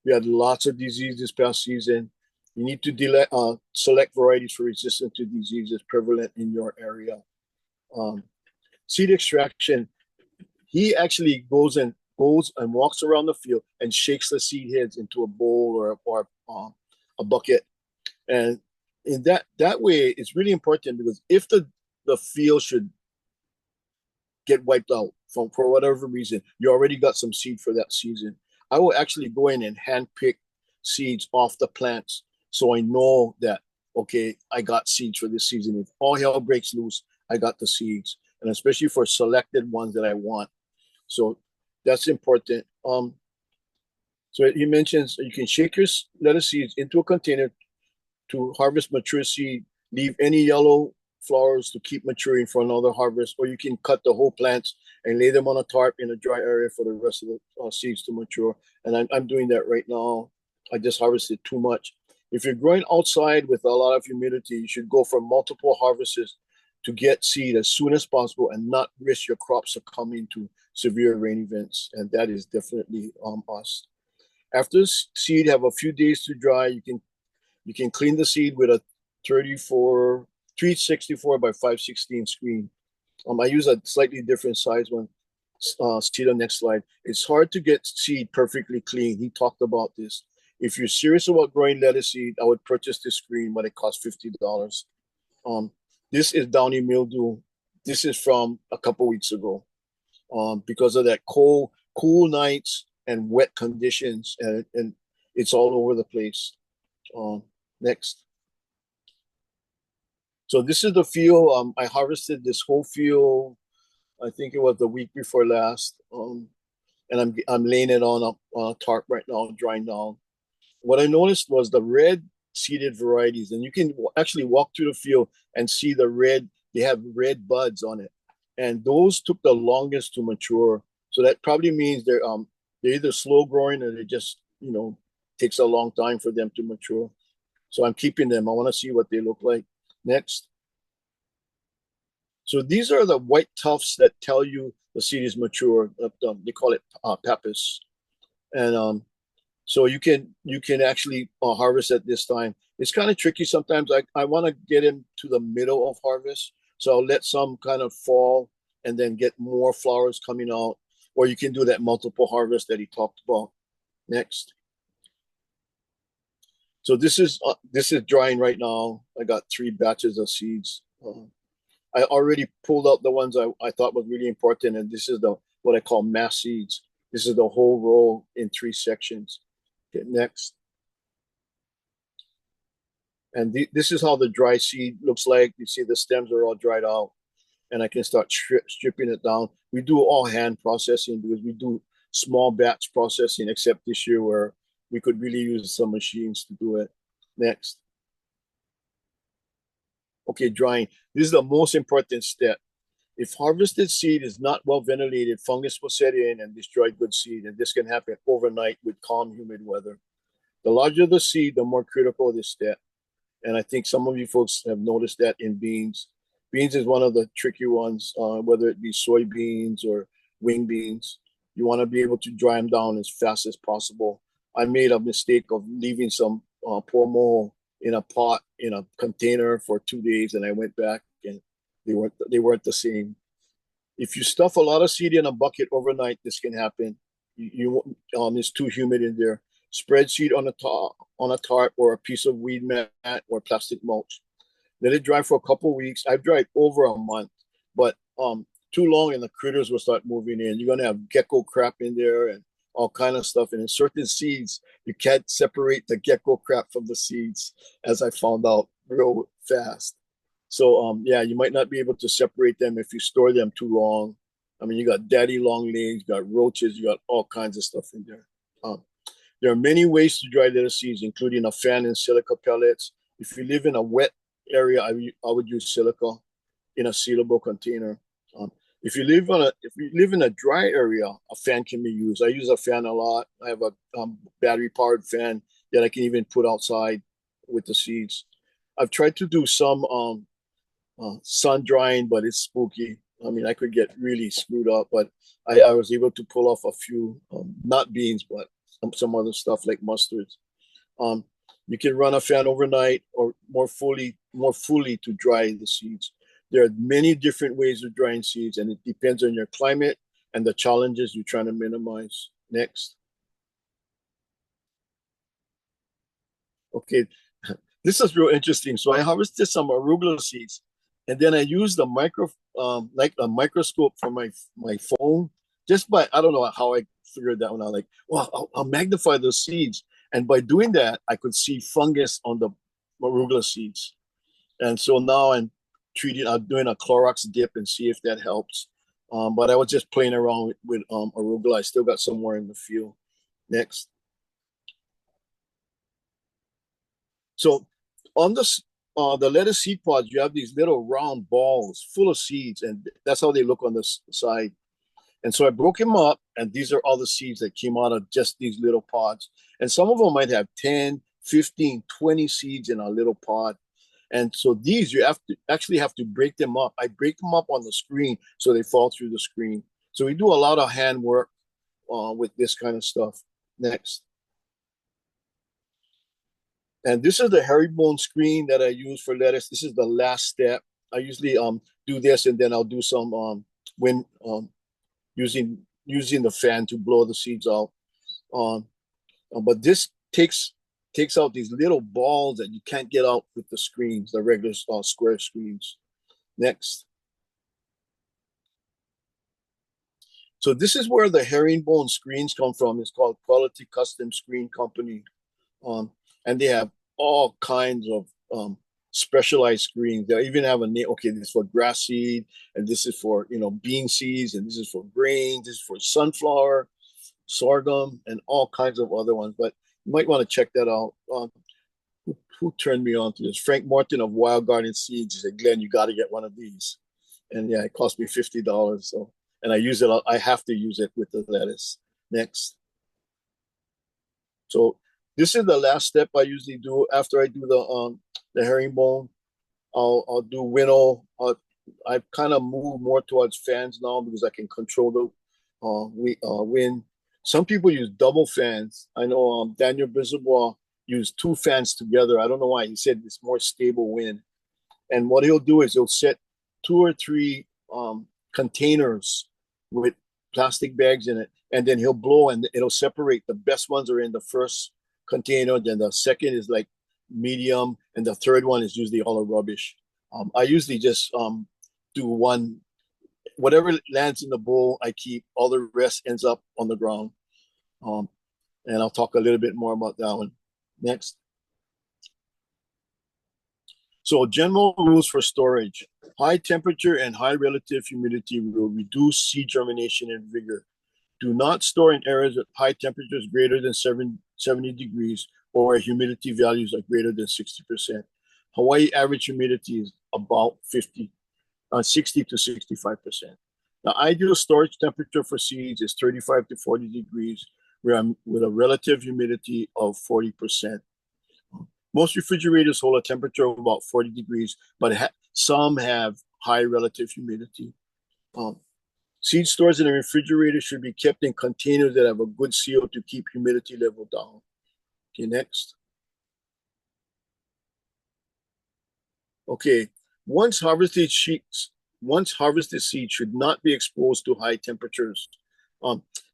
We had lots of disease this past season. You need to select varieties for resistance to diseases prevalent in your area. Seed extraction, he actually goes and walks around the field and shakes the seed heads into a bowl or a bucket. And in that way, it's really important because if the field should get wiped out, for whatever reason, you already got some seed for that season. I will actually go in and hand pick seeds off the plants so I know that, okay, I got seeds for this season. If all hell breaks loose, I got the seeds, and especially for selected ones that I want. So that's important. So he mentions you can shake your lettuce seeds into a container to harvest mature seed, leave any yellow flowers to keep maturing for another harvest, or you can cut the whole plants and lay them on a tarp in a dry area for the rest of the seeds to mature. And I'm doing that right now. I just harvested too much. If you're growing outside with a lot of humidity, you should go for multiple harvests to get seed as soon as possible and not risk your crops succumbing to severe rain events. And that is definitely us. After seed have a few days to dry, you can clean the seed with a 364 by 516 screen. I use a slightly different size one. See the next slide. It's hard to get seed perfectly clean. He talked about this. If you're serious about growing lettuce seed, I would purchase this screen, but it costs $50. This is downy mildew. This is from a couple weeks ago. Because of that cool nights and wet conditions, and it's all over the place. Next. So this is the field. I harvested this whole field. I think it was the week before last. And I'm laying it on a tarp right now, drying down. What I noticed was the red seeded varieties, and you can actually walk through the field and see the red. They have red buds on it, and those took the longest to mature. So that probably means they're either slow growing or they just takes a long time for them to mature. So I'm keeping them. I want to see what they look like. Next. So these are the white tufts that tell you the seed is mature. They call it pappus, and so you can actually harvest at this time. It's kind of tricky sometimes. I want to get into the middle of harvest, so I'll let some kind of fall and then get more flowers coming out. Or you can do that multiple harvest that he talked about. Next. So this is drying right now. I got 3 batches of seeds. I already pulled out the ones I thought was really important, and this is what I call mass seeds. This is the whole row in 3 sections. Okay, next. And this is how the dry seed looks like. You see the stems are all dried out, and I can start stripping it down. We do all hand processing because we do small batch processing, except this year where we could really use some machines to do it. Next. Okay, drying. This is the most important step. If harvested seed is not well ventilated, fungus will set in and destroy good seed, and this can happen overnight with calm, humid weather. The larger the seed, the more critical this step. And I think some of you folks have noticed that in beans. Beans is one of the tricky ones, whether it be soybeans or wing beans. You want to be able to dry them down as fast as possible. I made a mistake of leaving some poor moho in a pot in a container for 2 days, and I went back and they weren't the same. If you stuff a lot of seed in a bucket overnight, this can happen. It's too humid in there. Spread seed on a tarp or a piece of weed mat or plastic mulch. Let it dry for a couple weeks. I've dried over a month, but too long and the critters will start moving in. You're gonna have gecko crap in there and all kind of stuff. And in certain seeds, you can't separate the gecko crap from the seeds, as I found out real fast. So yeah, you might not be able to separate them if you store them too long. I mean, you got daddy long legs, you got roaches, you got all kinds of stuff in there. There are many ways to dry lettuce seeds, including a fan and silica pellets. If you live in a wet area, I would use silica in a sealable container. If you live in a dry area, a fan can be used. I use a fan a lot. I have a battery powered fan that I can even put outside with the seeds. I've tried to do some sun drying, but it's spooky. I mean, I could get really screwed up, but I was able to pull off a few, not beans, but some other stuff like mustards. You can run a fan overnight or more fully to dry the seeds. There are many different ways of drying seeds, and it depends on your climate and the challenges you're trying to minimize. Next. Okay, this is real interesting. So I harvested some arugula seeds, And then I use the like a microscope for my phone. Just by, I don't know how I figured that one out. Like, well, I'll magnify those seeds, and by doing that, I could see fungus on the arugula seeds. And so now I'm doing a Clorox dip and see if that helps. But I was just playing around with arugula. I still got some more in the field. Next. So on the lettuce seed pods, you have these little round balls full of seeds, and that's how they look on the side. And so I broke them up, and these are all the seeds that came out of just these little pods. And some of them might have 10, 15, 20 seeds in a little pod. And so these, you actually have to break them up. I break them up on the screen so they fall through the screen. So we do a lot of hand work with this kind of stuff. Next. And this is the herringbone screen that I use for lettuce. This is the last step. I usually do this, and then I'll do some using the fan to blow the seeds out. But this takes out these little balls that you can't get out with the screens, the regular square screens. Next. So this is where the herringbone screens come from. It's called Quality Custom Screen Company. And they have all kinds of specialized screens. They even have a name. Okay, this is for grass seed, and this is for bean seeds, and this is for grain. This is for sunflower, sorghum, and all kinds of other ones. But you might want to check that out. Who turned me on to this? Frank Martin of Wild Garden Seeds. He said, "Glenn, you got to get one of these." And yeah, it cost me $50. So, and I use it. I have to use it with the lettuce. Next. So this is the last step I usually do after I do the herringbone. I'll do winnow. I kind of move more towards fans now because I can control the wind. Some people use double fans. I know Daniel Brisebois used 2 fans together. I don't know why. He said it's more stable wind. And what he'll do is he'll set 2 or 3 containers with plastic bags in it, and then he'll blow, and it'll separate. The best ones are in the first container, then the second is like medium, and the third one is usually all the rubbish. I usually just do one. Whatever lands in the bowl, I keep. All the rest ends up on the ground. And I'll talk a little bit more about that one. Next. So general rules for storage. High temperature and high relative humidity will reduce seed germination and vigor. Do not store in areas with high temperatures greater than 70 degrees or where humidity values are greater than 60%. Hawaii average humidity is about 60 to 65%. The ideal storage temperature for seeds is 35 to 40 degrees with a relative humidity of 40%. Most refrigerators hold a temperature of about 40 degrees, but some have high relative humidity. Seed stores in a refrigerator should be kept in containers that have a good seal to keep humidity level down. Okay, next. Okay, once harvested seeds should not be exposed to high temperatures.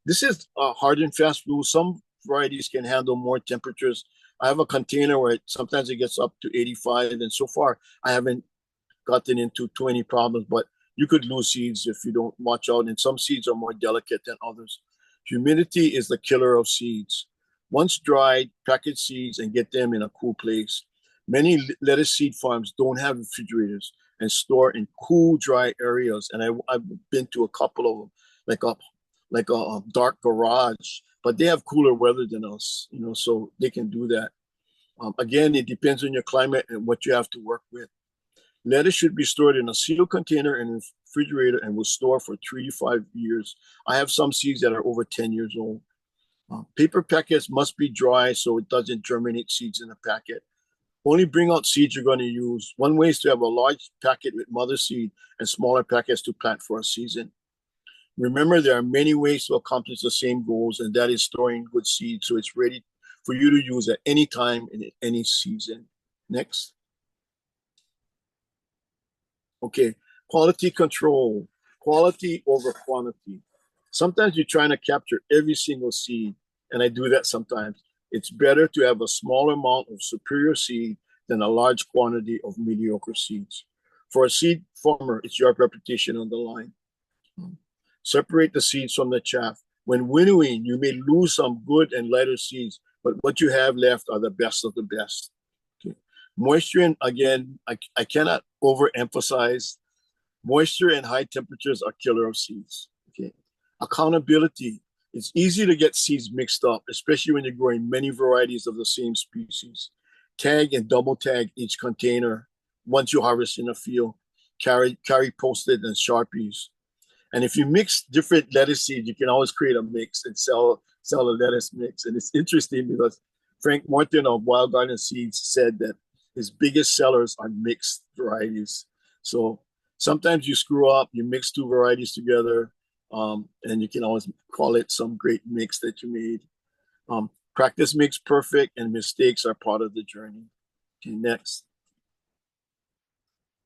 This is a hard and fast rule. Some varieties can handle more temperatures. I have a container where sometimes it gets up to 85, and so far I haven't gotten into too many problems, but you could lose seeds if you don't watch out, and some seeds are more delicate than others. Humidity is the killer of seeds. Once dried, package seeds and get them in a cool place. Many lettuce seed farms don't have refrigerators and store in cool, dry areas, and I've been to a couple of them, like a dark garage, but they have cooler weather than us, so they can do that. Again, it depends on your climate and what you have to work with. Lettuce should be stored in a sealed container and refrigerator and will store for 3 to 5 years. I have some seeds that are over 10 years old. Paper packets must be dry so it doesn't germinate seeds in the packet. Only bring out seeds you're going to use. One way is to have a large packet with mother seed and smaller packets to plant for a season. Remember, there are many ways to accomplish the same goals, and that is storing good seeds so it's ready for you to use at any time in any season. Next. Okay, quality control, quality over quantity. Sometimes you're trying to capture every single seed, and I do that sometimes. It's better to have a small amount of superior seed than a large quantity of mediocre seeds. For a seed former, it's yard repetition on the line. Separate the seeds from the chaff. When winnowing, you may lose some good and lighter seeds, but what you have left are the best of the best. Okay. Moisture, and again, I cannot overemphasize, moisture and high temperatures are killer of seeds. Okay. Accountability. It's easy to get seeds mixed up, especially when you're growing many varieties of the same species. Tag and double tag each container once you harvest in a field. Carry Post-it and Sharpies. And if you mix different lettuce seeds, you can always create a mix and sell a lettuce mix. And it's interesting because Frank Morton of Wild Garden Seeds said that his biggest sellers are mixed varieties. So sometimes you screw up, you mix two varieties together, and you can always call it some great mix that you made. Practice makes perfect, and mistakes are part of the journey. Okay, next.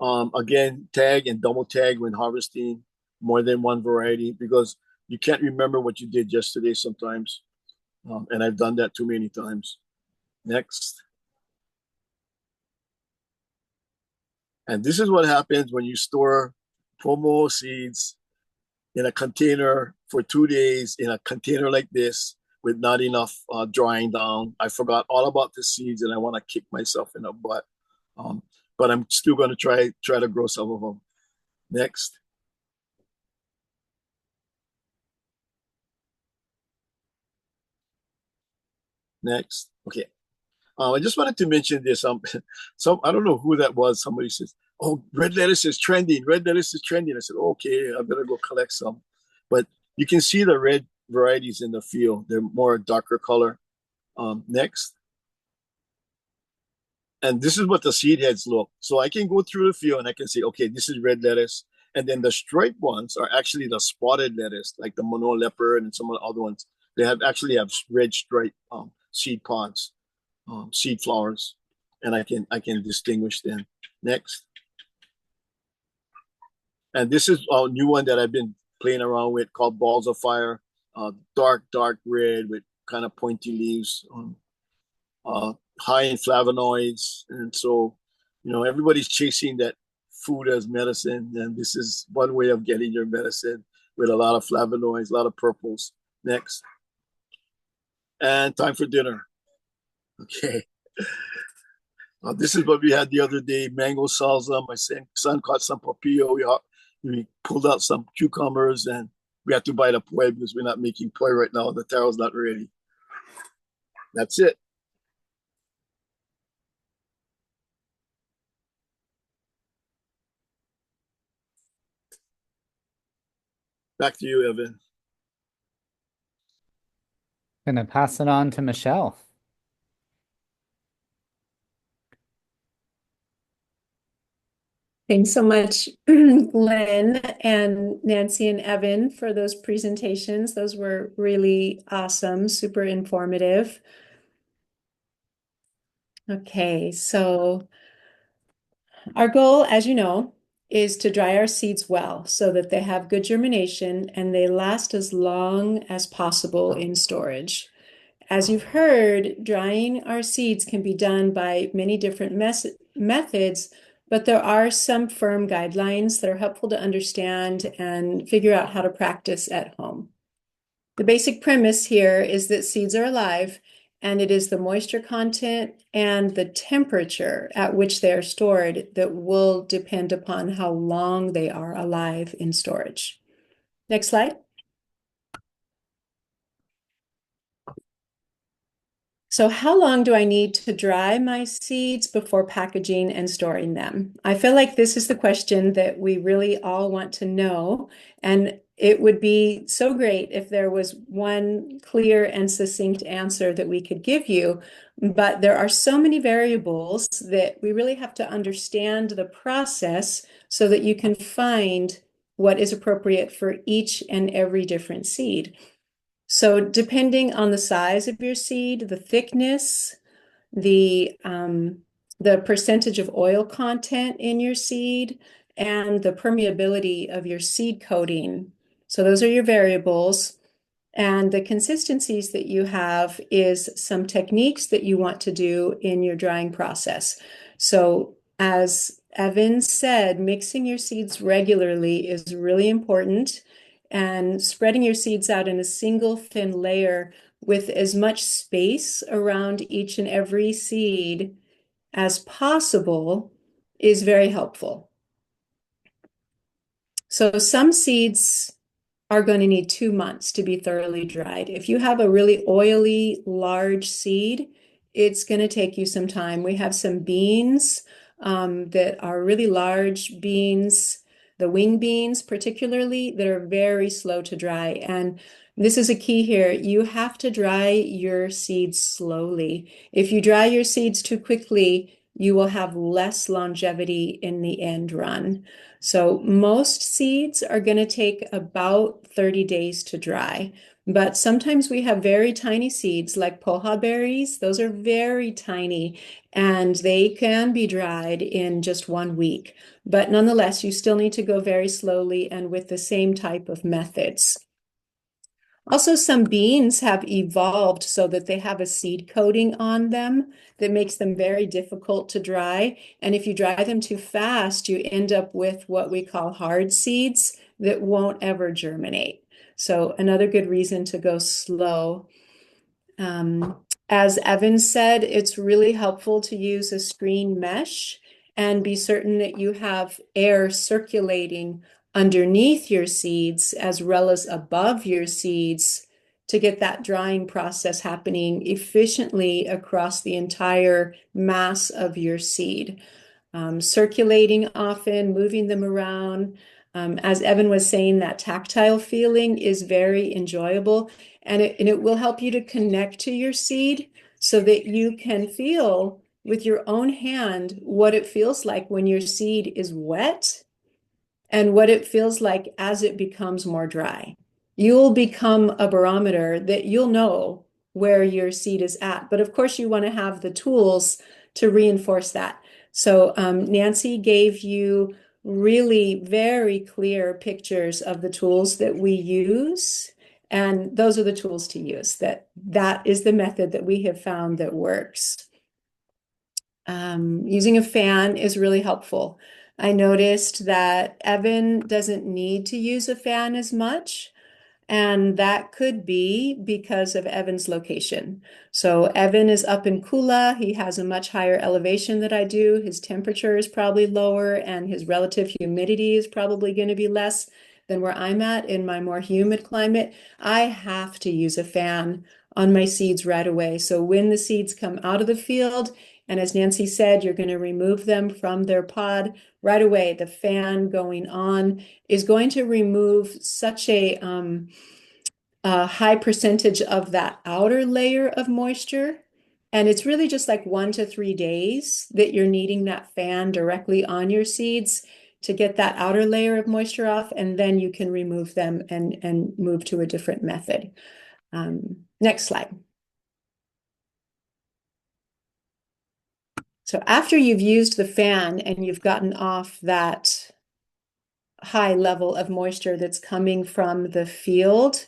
Again, tag and double tag when harvesting more than one variety, because you can't remember what you did yesterday sometimes. And I've done that too many times. Next. And this is what happens when you store pomo seeds in a container for 2 days in a container like this with not enough drying down. I forgot all about the seeds and I want to kick myself in the butt. But I'm still going to try to grow some of them. Next. Next. Okay. I just wanted to mention this. I don't know who that was. Somebody says, "Oh, red lettuce is trending. Red lettuce is trending." I said, "Okay, I better go collect some." But you can see the red varieties in the field. They're more darker color. Next. And this is what the seed heads look. So I can go through the field and I can say, okay, this is red lettuce. And then the striped ones are actually the spotted lettuce, like the Mono leopard and some of the other ones. They actually have red striped seed pods, seed flowers, and I can distinguish them. Next. And this is a new one that I've been playing around with called Balls of Fire. Dark red with kind of pointy leaves. High in flavonoids, and so everybody's chasing that food as medicine, and this is one way of getting your medicine with a lot of flavonoids, a lot of purples. Next. And time for dinner. Okay. This is what we had the other day: mango salsa. My son caught some papillo. We pulled out some cucumbers, and we had to buy the poi because we're not making poi right now. The taro's not ready. That's it. Back to you, Evan. Gonna pass it on to Michelle. Thanks so much, Glenn and Nancy and Evan, for those presentations. Those were really awesome, super informative. Okay, so our goal, as you know, is to dry our seeds well so that they have good germination and they last as long as possible in storage. As you've heard, drying our seeds can be done by many different methods, but there are some firm guidelines that are helpful to understand and figure out how to practice at home. The basic premise here is that seeds are alive, and it is the moisture content and the temperature at which they are stored that will depend upon how long they are alive in storage. Next slide. So how long do I need to dry my seeds before packaging and storing them? I feel like this is the question that we really all want to know, and it would be so great if there was one clear and succinct answer that we could give you, but there are so many variables that we really have to understand the process so that you can find what is appropriate for each and every different seed. So depending on the size of your seed, the thickness, the percentage of oil content in your seed, and the permeability of your seed coating. So those are your variables. And the consistencies that you have is some techniques that you want to do in your drying process. So as Evan said, mixing your seeds regularly is really important, and spreading your seeds out in a single thin layer with as much space around each and every seed as possible is very helpful. So some seeds are going to need 2 months to be thoroughly dried. If you have a really oily, large seed, it's going to take you some time. We have some beans that are really large beans, the wing beans particularly, that are very slow to dry. And this is a key here. You have to dry your seeds slowly. If you dry your seeds too quickly, you will have less longevity in the end run. So most seeds are going to take about 30 days to dry. But sometimes we have very tiny seeds like poha berries. Those are very tiny and they can be dried in just 1 week. But nonetheless, you still need to go very slowly and with the same type of methods. Also, some beans have evolved so that they have a seed coating on them that makes them very difficult to dry. And if you dry them too fast, you end up with what we call hard seeds that won't ever germinate. So another good reason to go slow. As Evan said, it's really helpful to use a screen mesh and be certain that you have air circulating underneath your seeds as well as above your seeds to get that drying process happening efficiently across the entire mass of your seed. Circulating often, moving them around. As Evan was saying, that tactile feeling is very enjoyable, and it will help you to connect to your seed so that you can feel with your own hand what it feels like when your seed is wet and what it feels like as it becomes more dry. You'll become a barometer that you'll know where your seed is at. But of course, you want to have the tools to reinforce that. So Nancy gave you really very clear pictures of the tools that we use. And those are the tools to use. That is the method that we have found that works. Using a fan is really helpful. I noticed that Evan doesn't need to use a fan as much, and that could be because of Evan's location. So Evan is up in Kula. He has a much higher elevation than I do. His temperature is probably lower, and his relative humidity is probably going to be less than where I'm at in my more humid climate. I have to use a fan on my seeds right away. So when the seeds come out of the field, and as Nancy said, you're going to remove them from their pod right away. The fan going on is going to remove such a high percentage of that outer layer of moisture. And it's really just like 1 to 3 days that you're needing that fan directly on your seeds to get that outer layer of moisture off. And then you can remove them and move to a different method. Next slide. So after you've used the fan and you've gotten off that high level of moisture that's coming from the field,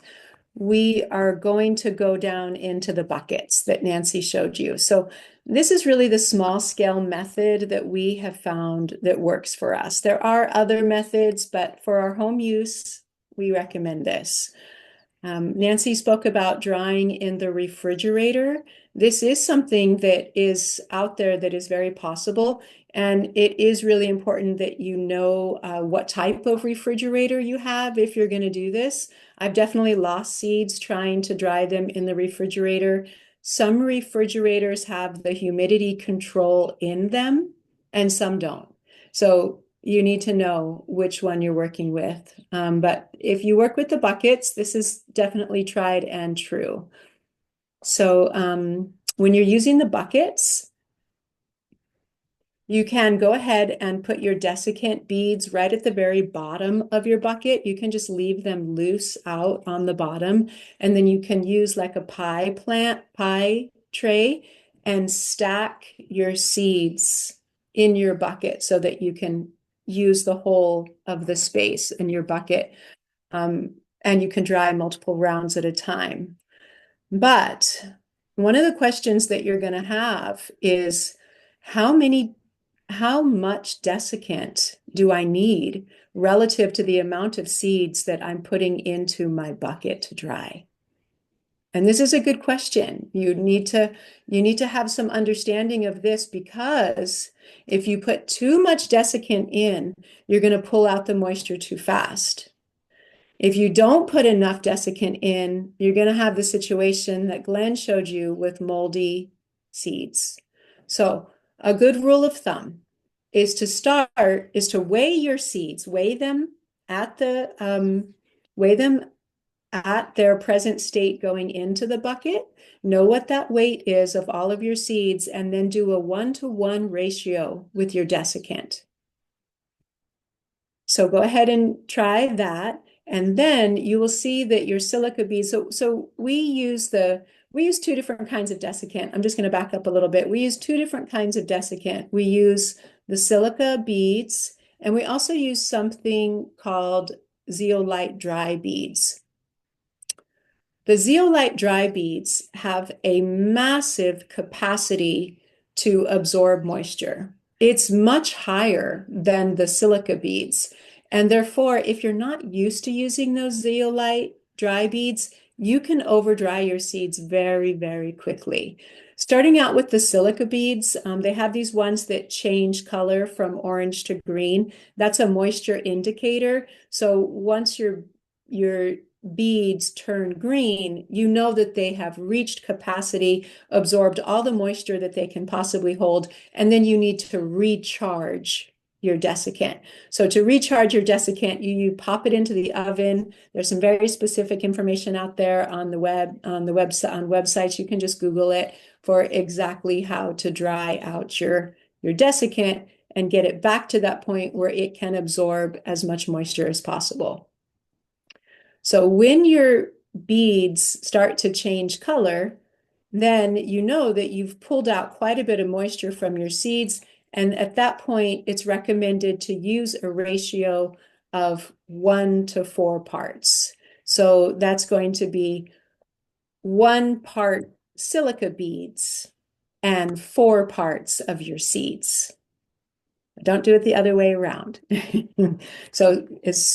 we are going to go down into the buckets that Nancy showed you. So this is really the small scale method that we have found that works for us. There are other methods, but for our home use, we recommend this. Nancy spoke about drying in the refrigerator. This is something that is out there that is very possible. And it is really important that you know what type of refrigerator you have if you're going to do this. I've definitely lost seeds trying to dry them in the refrigerator. Some refrigerators have the humidity control in them and some don't. So you need to know which one you're working with. But if you work with the buckets, this is definitely tried and true. So when you're using the buckets, you can go ahead and put your desiccant beads right at the very bottom of your bucket. You can just leave them loose out on the bottom. And then you can use like a pie tray and stack your seeds in your bucket so that you can use the whole of the space in your bucket. And you can dry multiple rounds at a time. But one of the questions that you're going to have is how how much desiccant do I need relative to the amount of seeds that I'm putting into my bucket to dry? And this is a good question. You need to have some understanding of this, because if you put too much desiccant in, you're going to pull out the moisture too fast. If you don't put enough desiccant in, you're going to have the situation that Glenn showed you with moldy seeds. So a good rule of thumb is to weigh your seeds, weigh them at their present state going into the bucket, know what that weight is of all of your seeds, and then do a 1-to-1 ratio with your desiccant. So go ahead and try that, and then you will see that your silica beads, so we use two different kinds of desiccant. I'm just going to back up a little bit. We use two different kinds of desiccant. We use the silica beads, and we also use something called zeolite dry beads. The zeolite dry beads have a massive capacity to absorb moisture. It's much higher than the silica beads. And therefore, if you're not used to using those zeolite dry beads, you can over dry your seeds very, very quickly. Starting out with the silica beads, they have these ones that change color from orange to green. That's a moisture indicator. So once your beads turn green, you know that they have reached capacity, absorbed all the moisture that they can possibly hold, and then you need to recharge your desiccant. So to recharge your desiccant, you pop it into the oven. There's some very specific information out there on the websites. You can just Google it for exactly how to dry out your desiccant and get it back to that point where it can absorb as much moisture as possible. So when your beads start to change color, then you know that you've pulled out quite a bit of moisture from your seeds. And at that point, it's recommended to use a ratio of 1 to 4 parts. So that's going to be 1 part silica beads and 4 parts of your seeds. Don't do it the other way around. So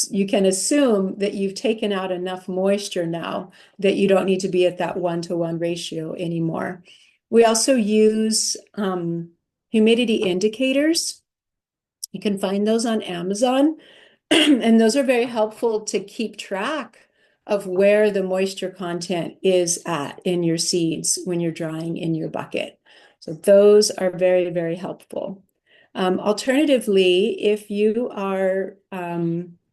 you can assume that you've taken out enough moisture now that you don't need to be at that 1-to-1 ratio anymore. We also use humidity indicators. You can find those on Amazon, and those are very helpful to keep track of where the moisture content is at in your seeds when you're drying in your bucket. So those are very, very helpful. Alternatively, if you are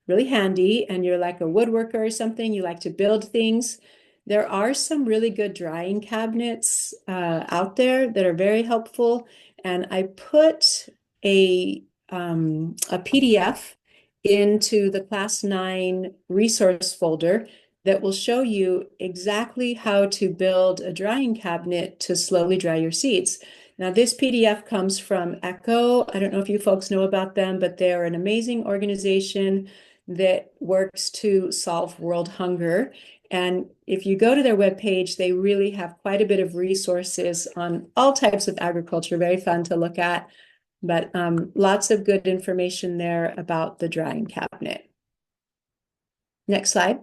really handy and you're like a woodworker or something, you like to build things, there are some really good drying cabinets out there that are very helpful. And I put a PDF into the Class 9 resource folder that will show you exactly how to build a drying cabinet to slowly dry your seeds. Now, this PDF comes from ECHO. I don't know if you folks know about them, but they're an amazing organization that works to solve world hunger. And if you go to their webpage, they really have quite a bit of resources on all types of agriculture, very fun to look at, but lots of good information there about the drying cabinet. Next slide.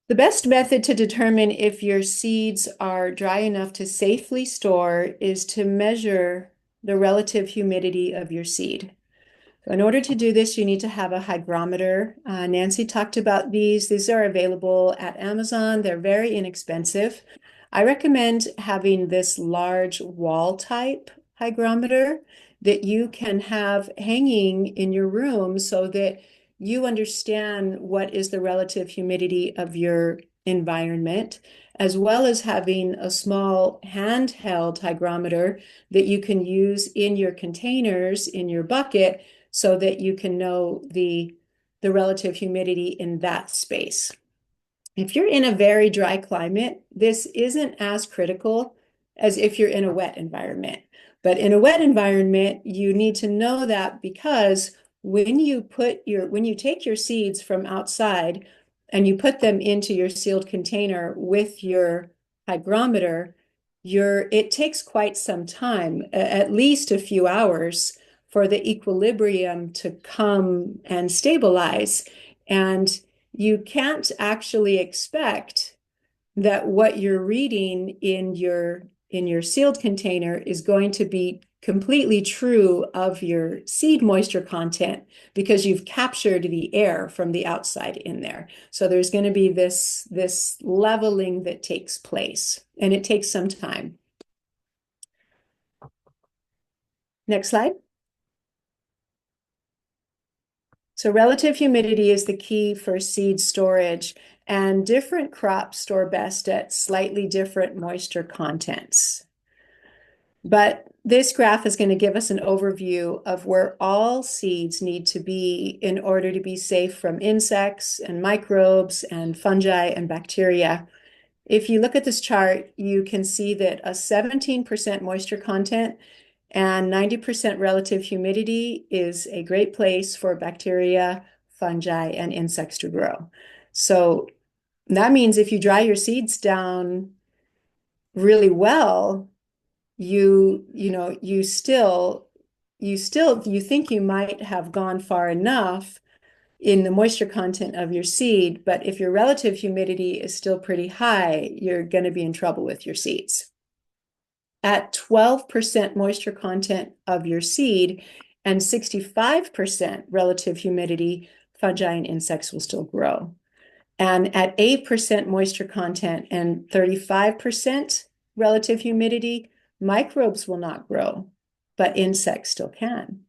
The best method to determine if your seeds are dry enough to safely store is to measure the relative humidity of your seed. So in order to do this, you need to have a hygrometer. Nancy talked about these. These are available at Amazon. They're very inexpensive. I recommend having this large wall type hygrometer that you can have hanging in your room so that you understand what is the relative humidity of your environment, as well as having a small handheld hygrometer that you can use in your containers, in your bucket, so that you can know the relative humidity in that space. If you're in a very dry climate, this isn't as critical as if you're in a wet environment. But in a wet environment, you need to know that, because when you take your seeds from outside and you put them into your sealed container with your hygrometer, it takes quite some time, at least a few hours, for the equilibrium to come and stabilize. And you can't actually expect that what you're reading in your sealed container is going to be completely true of your seed moisture content, because you've captured the air from the outside in there. So there's going to be this leveling that takes place, and it takes some time. Next slide. So relative humidity is the key for seed storage, and different crops store best at slightly different moisture contents. But this graph is going to give us an overview of where all seeds need to be in order to be safe from insects and microbes and fungi and bacteria. If you look at this chart, you can see that a 17% moisture content and 90% relative humidity is a great place for bacteria, fungi, and insects to grow. So that means if you dry your seeds down really well, you think you might have gone far enough in the moisture content of your seed, but if your relative humidity is still pretty high, you're going to be in trouble with your seeds. At 12% moisture content of your seed and 65% relative humidity, fungi and insects will still grow. And at 8% moisture content and 35% relative humidity, microbes will not grow, but insects still can.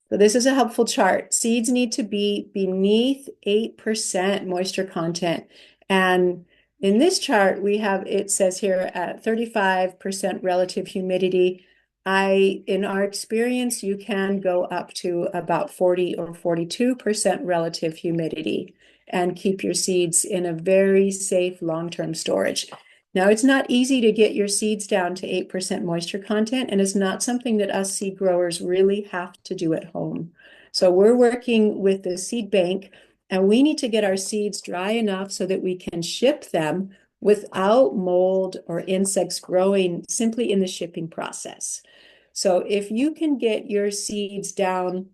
So this is a helpful chart. Seeds need to be beneath 8% moisture content. And in this chart, it says here at 35% relative humidity. In our experience, you can go up to about 40 or 42% relative humidity and keep your seeds in a very safe long-term storage. Now, it's not easy to get your seeds down to 8% moisture content, and it's not something that us seed growers really have to do at home. So we're working with the seed bank, and we need to get our seeds dry enough so that we can ship them without mold or insects growing simply in the shipping process. So if you can get your seeds down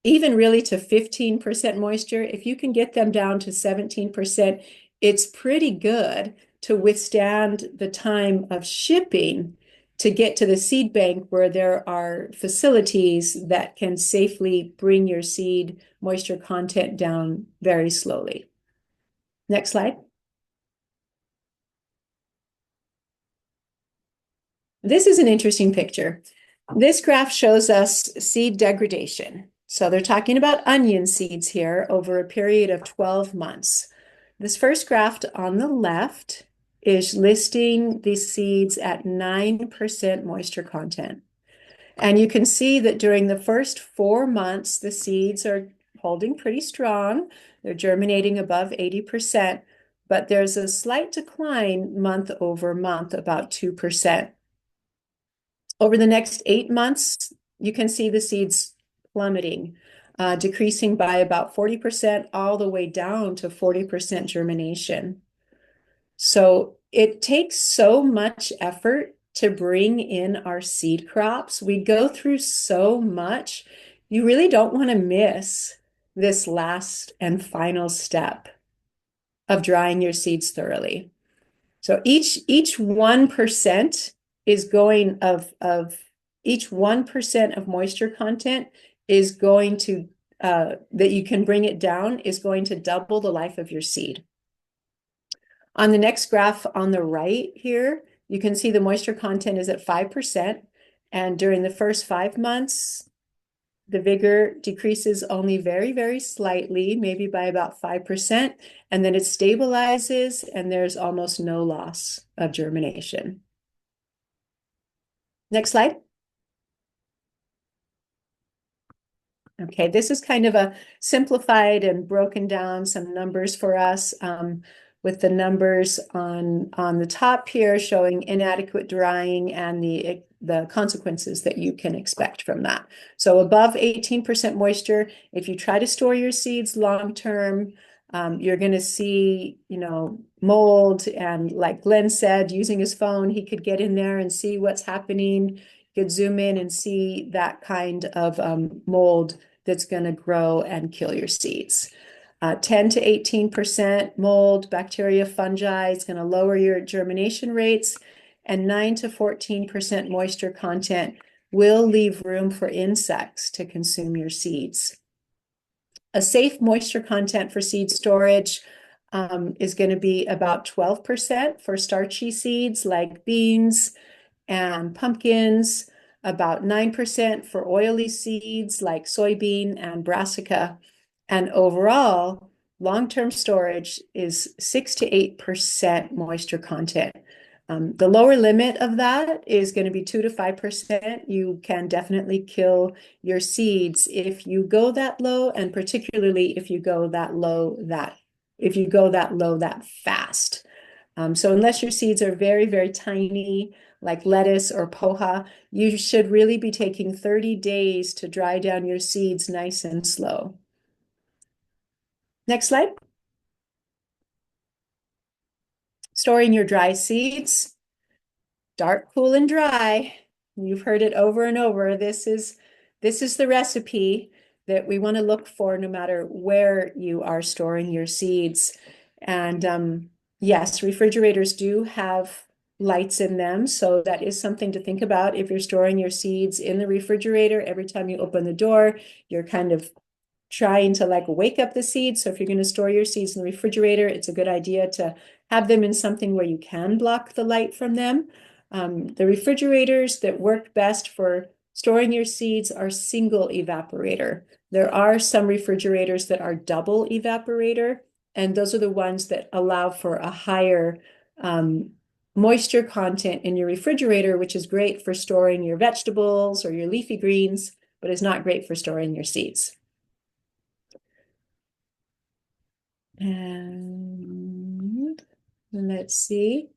even really to 15% moisture, if you can get them down to 17%, it's pretty good to withstand the time of shipping to get to the seed bank, where there are facilities that can safely bring your seed moisture content down very slowly. Next slide. This is an interesting picture. This graph shows us seed degradation. So they're talking about onion seeds here over a period of 12 months. This first graph on the left is listing the seeds at 9% moisture content. And you can see that during the first 4 months, the seeds are holding pretty strong. They're germinating above 80%, but there's a slight decline month over month, about 2%. Over the next 8 months, you can see the seeds plummeting, decreasing by about 40%, all the way down to 40% germination. So it takes so much effort to bring in our seed crops. We go through so much. You really don't want to miss this last and final step of drying your seeds thoroughly. So each 1% is going each 1% of moisture content is going to that you can bring it down is going to double the life of your seed. On the next graph on the right here, you can see the moisture content is at 5%, and during the first 5 months, the vigor decreases only very, very slightly, maybe by about 5%, and then it stabilizes and there's almost no loss of germination. Next slide. Okay, this is kind of a simplified and broken down some numbers for us, with the numbers on the top here showing inadequate drying and the consequences that you can expect from that. So above 18% moisture, if you try to store your seeds long term, You're going to see, mold, and like Glenn said, using his phone, he could get in there and see what's happening. He could zoom in and see that kind of mold that's going to grow and kill your seeds. 10 to 18% mold, bacteria, fungi is going to lower your germination rates, and 9 to 14% moisture content will leave room for insects to consume your seeds. A safe moisture content for seed storage is going to be about 12% for starchy seeds like beans and pumpkins, about 9% for oily seeds like soybean and brassica. And overall, long-term storage is 6 to 8% moisture content. The lower limit of that is going to be 2 to 5%. You can definitely kill your seeds if you go that low, and particularly if you go that low that fast. So unless your seeds are very, very tiny, like lettuce or poha, you should really be taking 30 days to dry down your seeds nice and slow. Next slide. Storing your dry seeds. Dark, cool, and dry. You've heard it over and over. This is the recipe that we want to look for no matter where you are storing your seeds. And yes, refrigerators do have lights in them, so that is something to think about. If you're storing your seeds in the refrigerator, every time you open the door, you're kind of trying to like wake up the seeds. So if you're going to store your seeds in the refrigerator, it's a good idea to have them in something where you can block the light from them. The refrigerators that work best for storing your seeds are single evaporator. There are some refrigerators that are double evaporator, and those are the ones that allow for a higher moisture content in your refrigerator, which is great for storing your vegetables or your leafy greens, but is not great for storing your seeds. And let's see.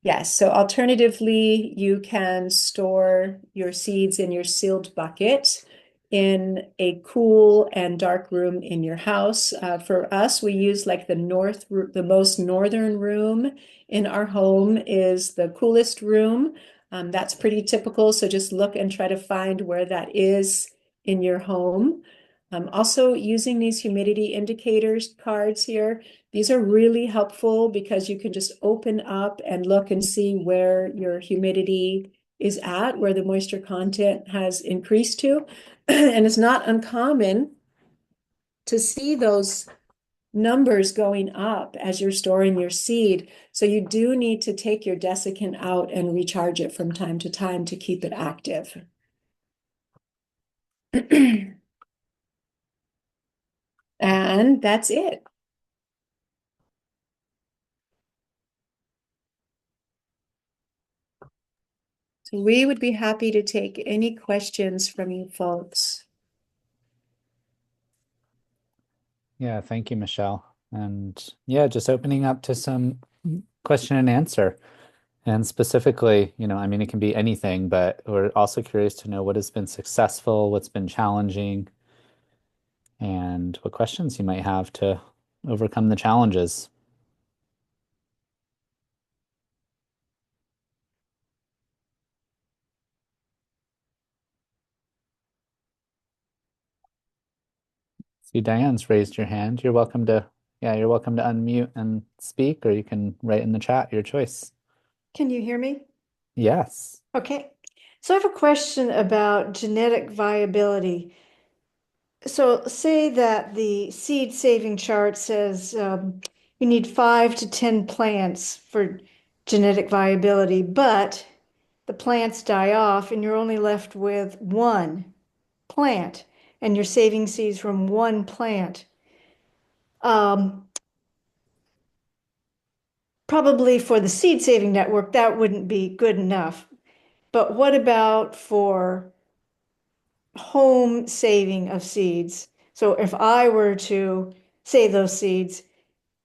Yes, so alternatively, you can store your seeds in your sealed bucket in a cool and dark room in your house. For us, we use like the most northern room in our home is the coolest room. That's pretty typical, so just look and try to find where that is in your home. Also, using these humidity indicators cards here, these are really helpful because you can just open up and look and see where your humidity is at, where the moisture content has increased to. And it's not uncommon to see those numbers going up as you're storing your seed. So you do need to take your desiccant out and recharge it from time to time to keep it active. And that's it. So we would be happy to take any questions from you folks. Yeah, thank you, Michelle. And yeah, just opening up to some question and answer. And specifically, I mean, it can be anything, but we're also curious to know what has been successful, what's been challenging, and what questions you might have to overcome the challenges. See, Diane's raised your hand. You're welcome to unmute and speak, or you can write in the chat, your choice. Can you hear me? Yes. Okay. So I have a question about genetic viability. So say that the seed saving chart says you need 5 to 10 plants for genetic viability, but the plants die off and you're only left with one plant and you're saving seeds from one plant. Probably for the seed saving network, that wouldn't be good enough. But what about for home saving of seeds? So if I were to save those seeds,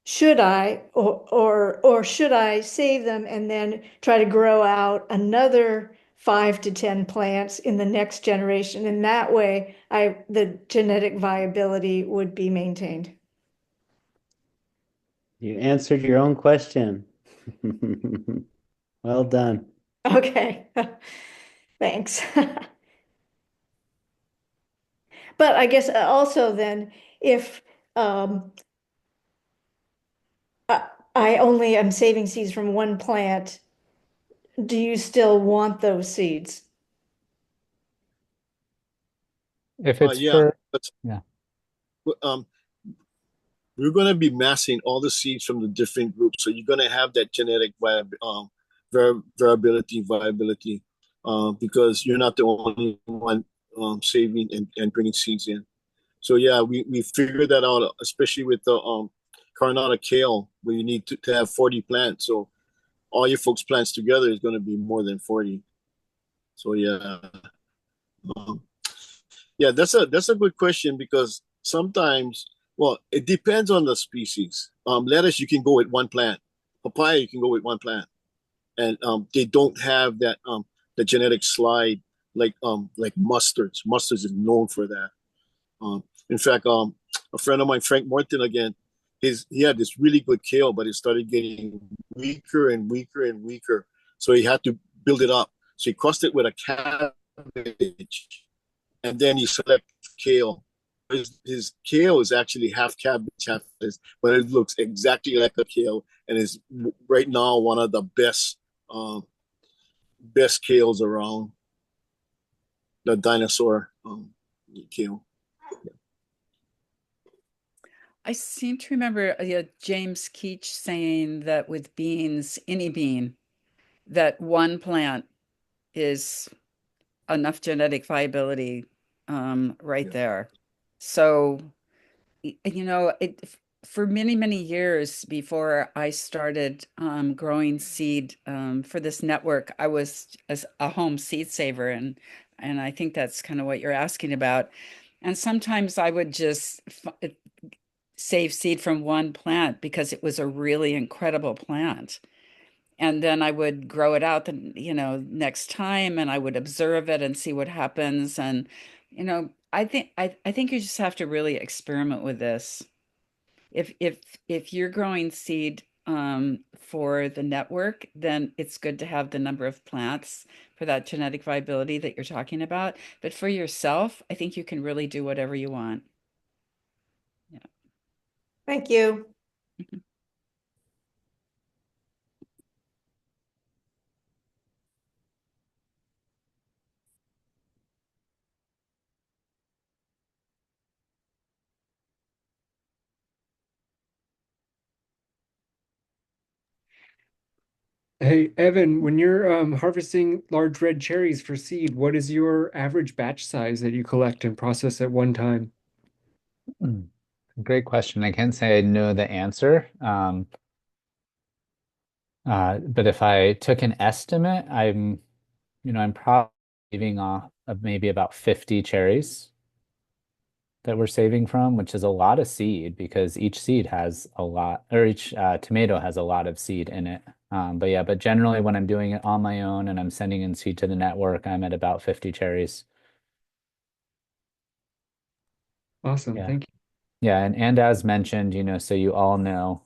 should I or should I save them and then try to grow out another 5 to 10 plants in the next generation? And that way the genetic viability would be maintained. You answered your own question. Well done. Okay. Thanks. But I guess also then, if um, I only am saving seeds from one plant, do you still want those seeds? If it's Yeah, for, but yeah. um, we're going to be massing all the seeds from the different groups. So you're going to have that genetic variability, viability, because you're not the only one saving and bringing seeds in. So yeah, we figured that out, especially with the Coronata kale, where you need to have 40 plants. So all your folks' plants together is going to be more than 40. So yeah, um, yeah, that's a good question because sometimes, well, it depends on the species. Lettuce you can go with one plant, papaya you can go with one plant, and they don't have that the genetic slide like mustards. Mustards is known for that. In fact, a friend of mine, Frank Morton, again, he had this really good kale, but it started getting weaker and weaker and weaker. So he had to build it up. So he crossed it with a cabbage, and then he selected kale. His kale is actually half cabbage, half this, but it looks exactly like a kale, and is right now one of the best kales around. The dinosaur kale. I seem to remember James Keach saying that with beans, any bean, that one plant is enough genetic viability right Yeah. there. So, for many, many years before I started growing seed for this network, I was as a home seed saver, and I think that's kind of what you're asking about. And sometimes I would just save seed from one plant because it was a really incredible plant. And then I would grow it out next time, and I would observe it and see what happens. And, I think you just have to really experiment with this. If you're growing seed for the network, then it's good to have the number of plants for that genetic viability that you're talking about. But for yourself, I think you can really do whatever you want. Yeah. Thank you. Hey, Evan, when you're harvesting large red cherries for seed, what is your average batch size that you collect and process at one time? Great question. I can't say I know the answer. But if I took an estimate, I'm probably saving off of maybe about 50 cherries that we're saving from, which is a lot of seed because each seed has a lot, or each tomato has a lot of seed in it. But yeah, but generally when I'm doing it on my own and I'm sending in seed to the network, I'm at about 50 cherries. Awesome, Yeah. thank you. Yeah, and as mentioned, so you all know,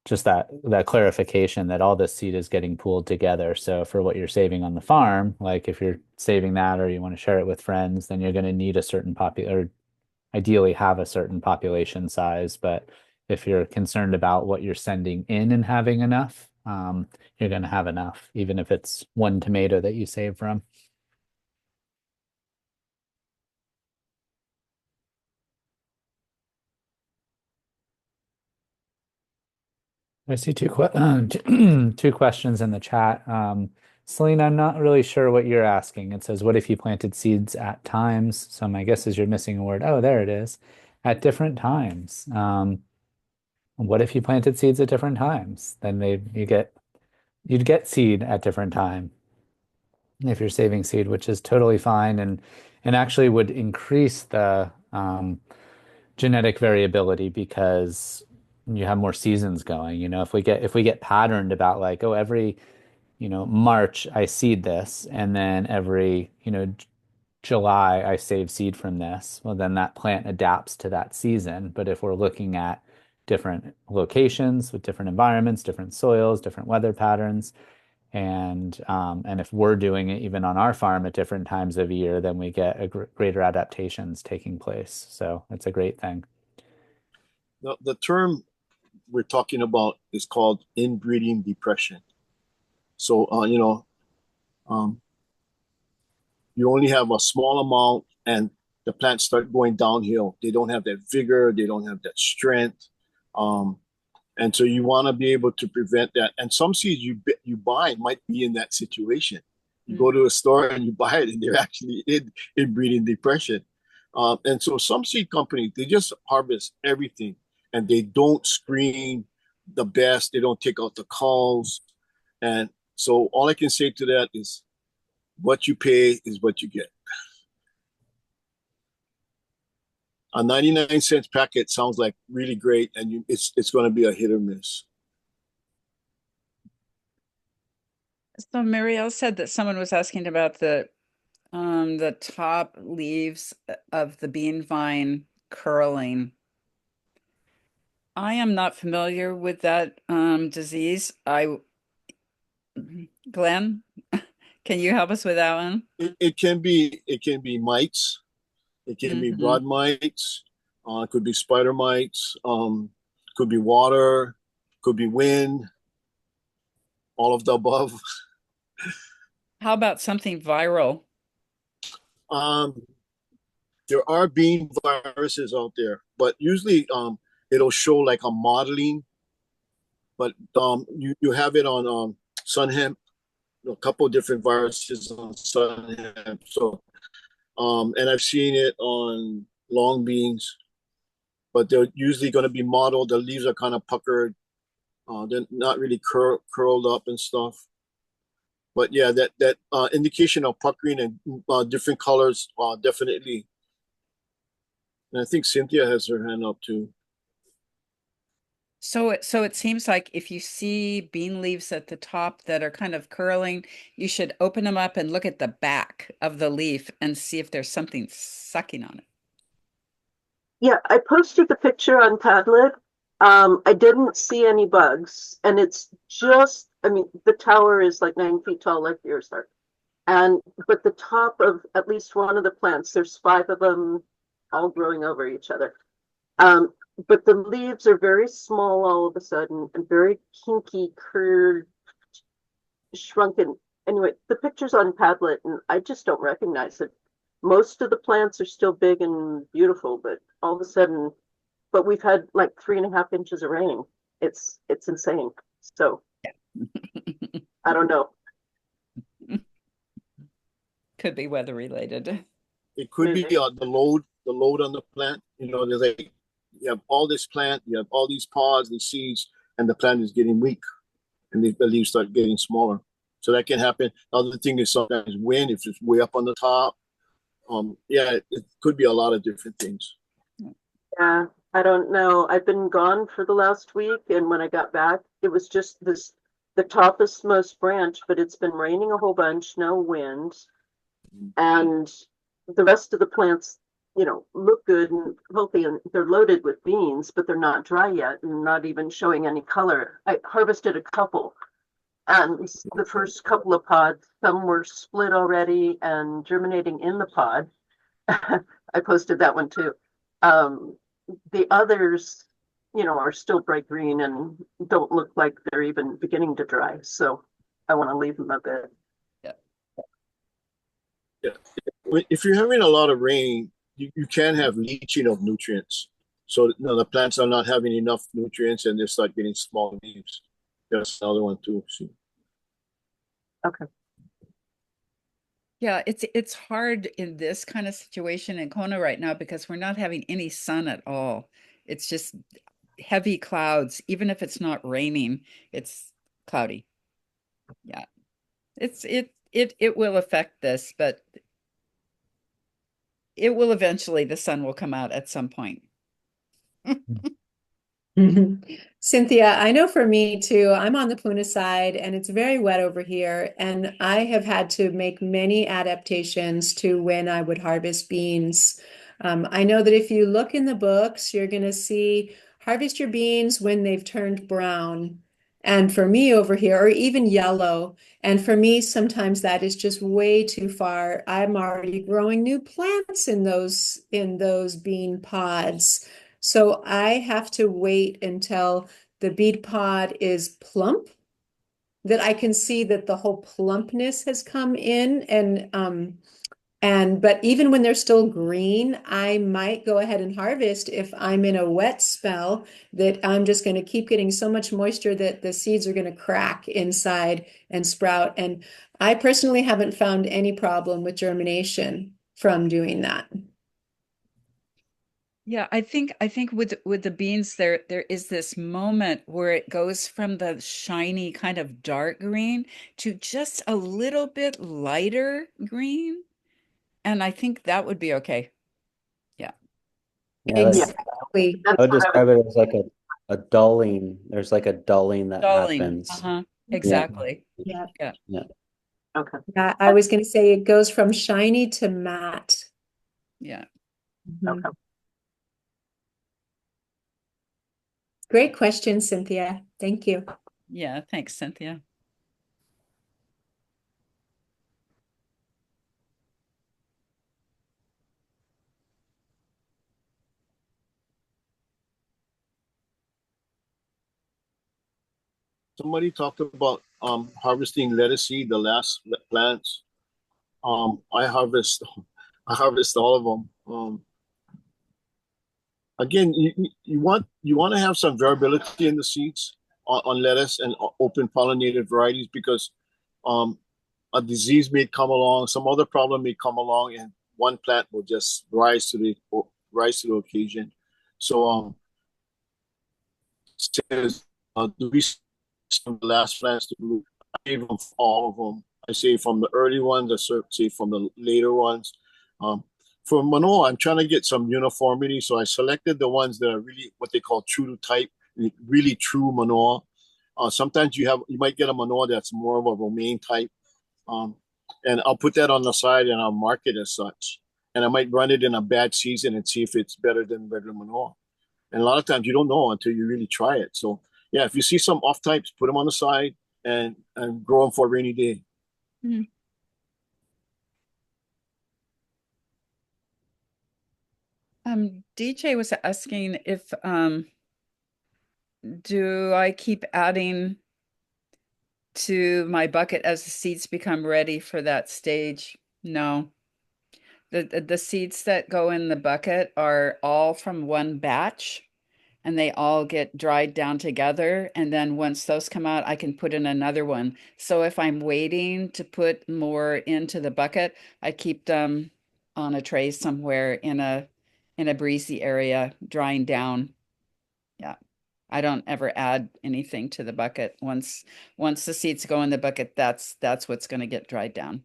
just that clarification that all this seed is getting pooled together. So for what you're saving on the farm, like if you're saving that or you want to share it with friends, then you're going to need a certain or ideally have a certain population size. But if you're concerned about what you're sending in and having enough, you're going to have enough, even if it's one tomato that you save from. I see two questions in the chat. Selena, I'm not really sure what you're asking. It says, what if you planted seeds at times? So my guess is you're missing a word. Oh, there it is. At different times. What if you planted seeds at different times? Then you'd get seed at different time if you're saving seed, which is totally fine and actually would increase the genetic variability because you have more seasons going. If we get patterned about like, oh, every, March I seed this, and then every, July I save seed from this, well, then that plant adapts to that season. But if we're looking at, different locations with different environments, different soils, different weather patterns. And if we're doing it even on our farm at different times of year, then we get a greater adaptations taking place. So it's a great thing. The term we're talking about is called inbreeding depression. So, you only have a small amount and the plants start going downhill. They don't have that vigor, they don't have that strength. And so you want to be able to prevent that. And some seeds you buy might be in that situation. You go to a store and you buy it and they're actually in breeding depression. And so some seed companies, they just harvest everything and they don't screen the best. They don't take out the culls. And so all I can say to that is what you pay is what you get. A 99-cent packet sounds like really great, and it's going to be a hit or miss. So Marielle said that someone was asking about the top leaves of the bean vine curling. I am not familiar with that disease. Glenn, can you help us with that one? It can be mites. It can be broad mites. It could be spider mites. Could be water. Could be wind. All of the above. How about something viral? There are bean viruses out there, but usually it'll show like a modeling. But you have it on sun hemp. A couple of different viruses on sun hemp. So. And I've seen it on long beans, but they're usually going to be mottled. The leaves are kind of puckered. They're not really curled up and stuff. But yeah, that indication of puckering and different colors, definitely. And I think Cynthia has her hand up too. So it seems like if you see bean leaves at the top that are kind of curling, you should open them up and look at the back of the leaf and see if there's something sucking on it. Yeah, I posted the picture on Padlet. I didn't see any bugs, and it's just, I mean, the tower is like 9 feet tall, like yours are. But the top of at least one of the plants, there's 5 of them all growing over each other. But the leaves are very small all of a sudden and very kinky, curved, shrunken. Anyway, the picture's on Padlet and I just don't recognize it. Most of the plants are still big and beautiful, but all of a sudden, but we've had like 3.5 inches of rain. It's insane. So I don't know. Could be weather related. It could be the load on the plant. There's like, you have all this plant, you have all these pods, these seeds, and the plant is getting weak, and the leaves start getting smaller. So that can happen. Other thing is sometimes wind, if it's way up on the top. It could be a lot of different things. Yeah, I don't know. I've been gone for the last week, and when I got back, it was just the topmost branch, but it's been raining a whole bunch, no wind, and the rest of the plants, look good and healthy, and they're loaded with beans, but they're not dry yet and not even showing any color. I harvested a couple, and the first couple of pods, some were split already and germinating in the pod. I posted that one too. The others, are still bright green and don't look like they're even beginning to dry. So I want to leave them a bit. Yeah. If you're having a lot of rain, you can have leaching of nutrients. So the plants are not having enough nutrients and they start getting small leaves. That's another one too. So. Okay. Yeah, it's hard in this kind of situation in Kona right now because we're not having any sun at all. It's just heavy clouds. Even if it's not raining, it's cloudy. Yeah. It will affect this, but it will eventually, the sun will come out at some point. Cynthia, I know for me too, I'm on the Puna side and it's very wet over here. And I have had to make many adaptations to when I would harvest beans. I know that if you look in the books, you're going to see harvest your beans when they've turned brown. And for me over here, or even yellow, and for me, sometimes that is just way too far. I'm already growing new plants in those bean pods. So I have to wait until the bean pod is plump, that I can see that the whole plumpness has come in, and but even when they're still green, I might go ahead and harvest if I'm in a wet spell, that I'm just going to keep getting so much moisture that the seeds are going to crack inside and sprout. And I personally haven't found any problem with germination from doing that. Yeah, I think with the beans there is this moment where it goes from the shiny kind of dark green to just a little bit lighter green, and I think that would be okay. Yeah. Yeah, Exactly. I would describe it as like a dulling. There's like a dulling that Dulling. happens. Uh-huh. Exactly. Yeah. Yeah. Yeah. Okay. Yeah, I was going to say it goes from shiny to matte. Yeah. Mhm. Okay. Great question, Cynthia. Thank you. Yeah, thanks, Cynthia. Somebody talked about harvesting lettuce seed, the last plants. I harvest I harvest all of them. Again, you want to have some variability in the seeds on lettuce and open pollinated varieties, because um, a disease may come along, some other problem may come along, and one plant will just rise to the occasion. So says the research from the last plants to bloom. I save them all of them. I say from the early ones, I say from the later ones. Um, for Manoa, I'm trying to get some uniformity, so I selected the ones that are really what they call true to type, really true Manoa. Sometimes you might get a Manoa that's more of a romaine type, um, and I'll put that on the side and I'll mark it as such. And I might run it in a bad season and see if it's better than regular Manoa. And a lot of times you don't know until you really try it. So yeah, if you see some off types, put them on the side and grow them for a rainy day. Mhm. DJ was asking if do I keep adding to my bucket as the seeds become ready for that stage? No. The seeds that go in the bucket are all from one batch, and they all get dried down together. And then once those come out, I can put in another one. So if I'm waiting to put more into the bucket, I keep them on a tray somewhere in a breezy area, drying down. Yeah. I don't ever add anything to the bucket. Once the seeds go in the bucket, that's what's going to get dried down.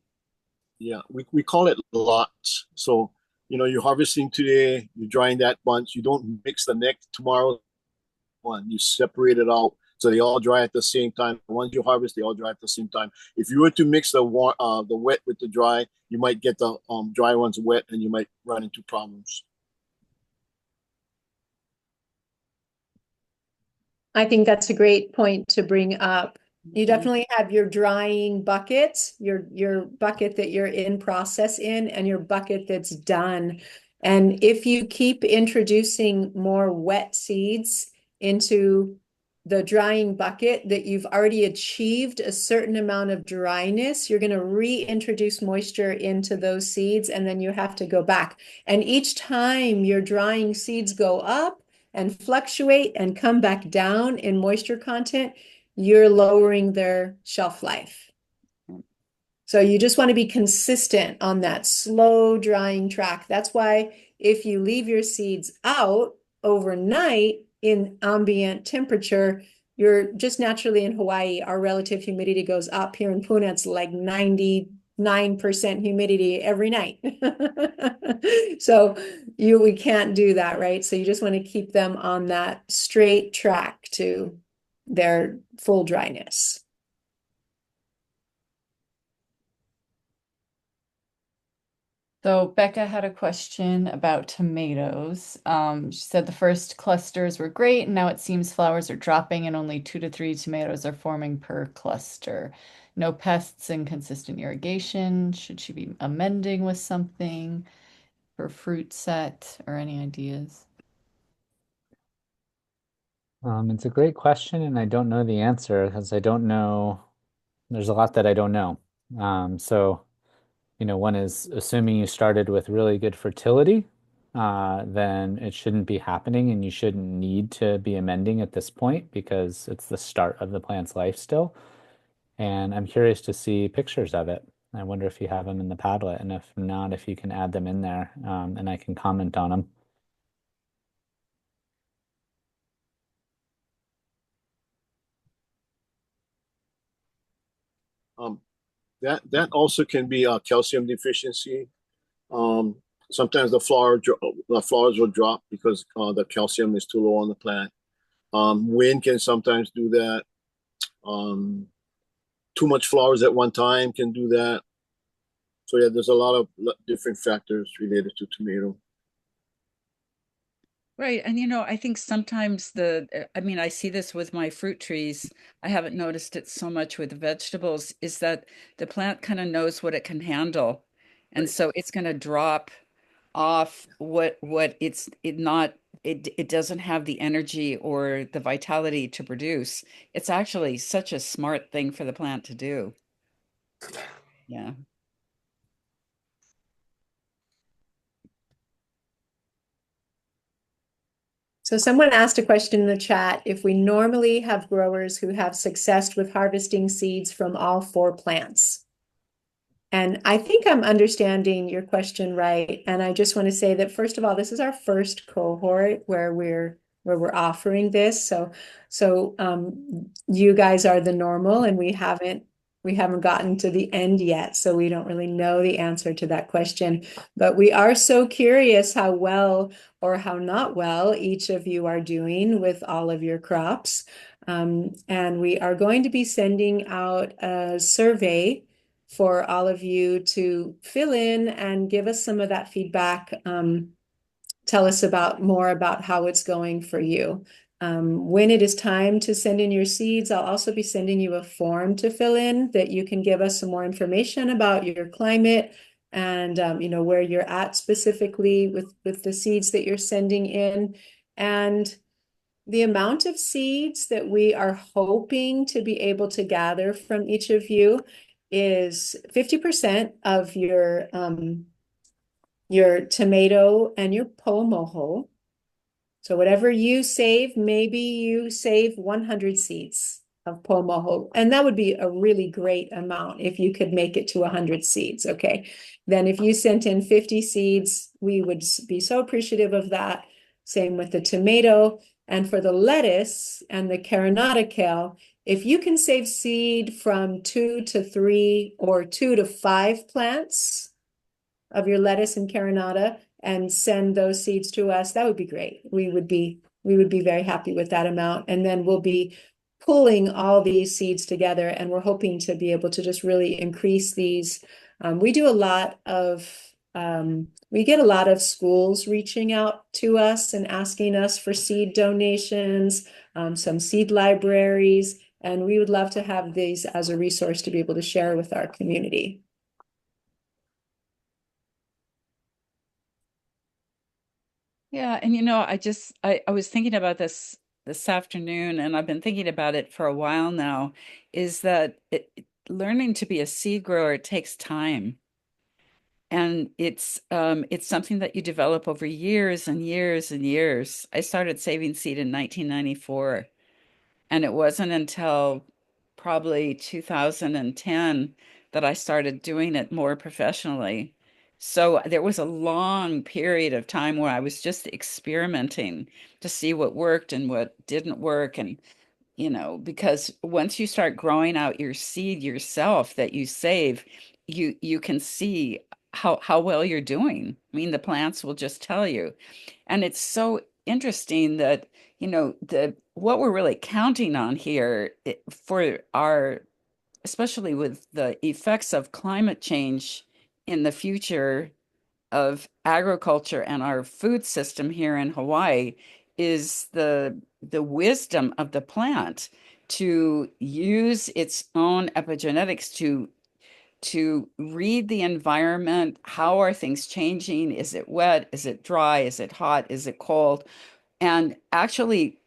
Yeah, we call it lots. So, you're harvesting today, you're drying that bunch. You don't mix the next tomorrow one. You separate it out so they all dry at the same time. The ones you harvest, they all dry at the same time. If you were to mix the wet with the dry, you might get the dry ones wet, and you might run into problems. I think that's a great point to bring up. You Mhm. definitely have your drying bucket, your bucket that you're in process in, and your bucket that's done. And if you keep introducing more wet seeds into the drying bucket that you've already achieved a certain amount of dryness, you're going to reintroduce moisture into those seeds, and then you have to go back. And each time your drying seeds go up and fluctuate and come back down in moisture content, you're lowering their shelf life. So you just want to be consistent on that slow drying track. That's why if you leave your seeds out overnight in ambient temperature, you're just naturally in Hawaii, our relative humidity goes up. Here in Pune, it's like 99% humidity every night. So we can't do that, right? So you just want to keep them on that straight track to their full dryness. So Becca had a question about tomatoes. She said the first clusters were great, and now it seems flowers are dropping and only 2 to 3 tomatoes are forming per cluster. No pests and consistent irrigation. Should she be amending with something for fruit set or any ideas? It's a great question, and I don't know the answer because I don't know. There's a lot that I don't know. So, one is assuming you started with really good fertility, then it shouldn't be happening, and you shouldn't need to be amending at this point because it's the start of the plant's life still. And I'm curious to see pictures of it. I wonder if you have them in the Padlet, and if not, if you can add them in there, and I can comment on them. Um, that also can be a calcium deficiency. Um, Sometimes the flowers will drop because the calcium is too low on the plant. Wind can sometimes do that. Too much flowers at one time can do that. So yeah, there's a lot of different factors related to tomato. Right. And I think sometimes I mean, I see this with my fruit trees. I haven't noticed it so much with vegetables, is that the plant kind of knows what it can handle. And so it's going to drop off what it not it doesn't have the energy or the vitality to produce. It's actually such a smart thing for the plant to do. Yeah. So someone asked a question in the chat, if we normally have growers who have success with harvesting seeds from all 4 plants. And I think I'm understanding your question right. And I just want to say that, first of all, this is our first cohort where we're offering this. So you guys are the normal, and we haven't gotten to the end yet. So we don't really know the answer to that question. But we are so curious how well or how not well each of you are doing with all of your crops. And we are going to be sending out a survey for all of you to fill in and give us some of that feedback. Tell us more about how it's going for you. When it is time to send in your seeds, I'll also be sending you a form to fill in that you can give us some more information about your climate and where you're at specifically with the seeds that you're sending in. And the amount of seeds that we are hoping to be able to gather from each of you is 50% of your tomato and your pomoho. So whatever you save, maybe you save 100 seeds of pomoho, and that would be a really great amount if you could make it to 100 seeds. Okay, then if you sent in 50 seeds, we would be so appreciative of that. Same with the tomato. And for the lettuce and the carinata kale, if you can save seed from 2 to 3 or 2 to 5 plants of your lettuce and carinata and send those seeds to us, that would be great. We would be very happy with that amount. And then we'll be pulling all these seeds together, and we're hoping to be able to just really increase these. We do a lot of we get a lot of schools reaching out to us and asking us for seed donations, some seed libraries, and we would love to have these as a resource to be able to share with our community. Yeah, and I was thinking about this afternoon, and I've been thinking about it for a while now, is that learning to be a seed grower takes time. And it's something that you develop over years and years and years. I started saving seed in 1994, and it wasn't until probably 2010 that I started doing it more professionally. So there was a long period of time where I was just experimenting to see what worked and what didn't work. And because once you start growing out your seed yourself that you save, you can see how well you're doing. I mean, the plants will just tell you. And it's so interesting that, the what we're really counting on here for our, especially with the effects of climate change in the future, of agriculture and our food system here in Hawaii is the wisdom of the plant to use its own epigenetics to read the environment. How are things changing? Is it wet? Is it dry? Is it hot? Is it cold? And actually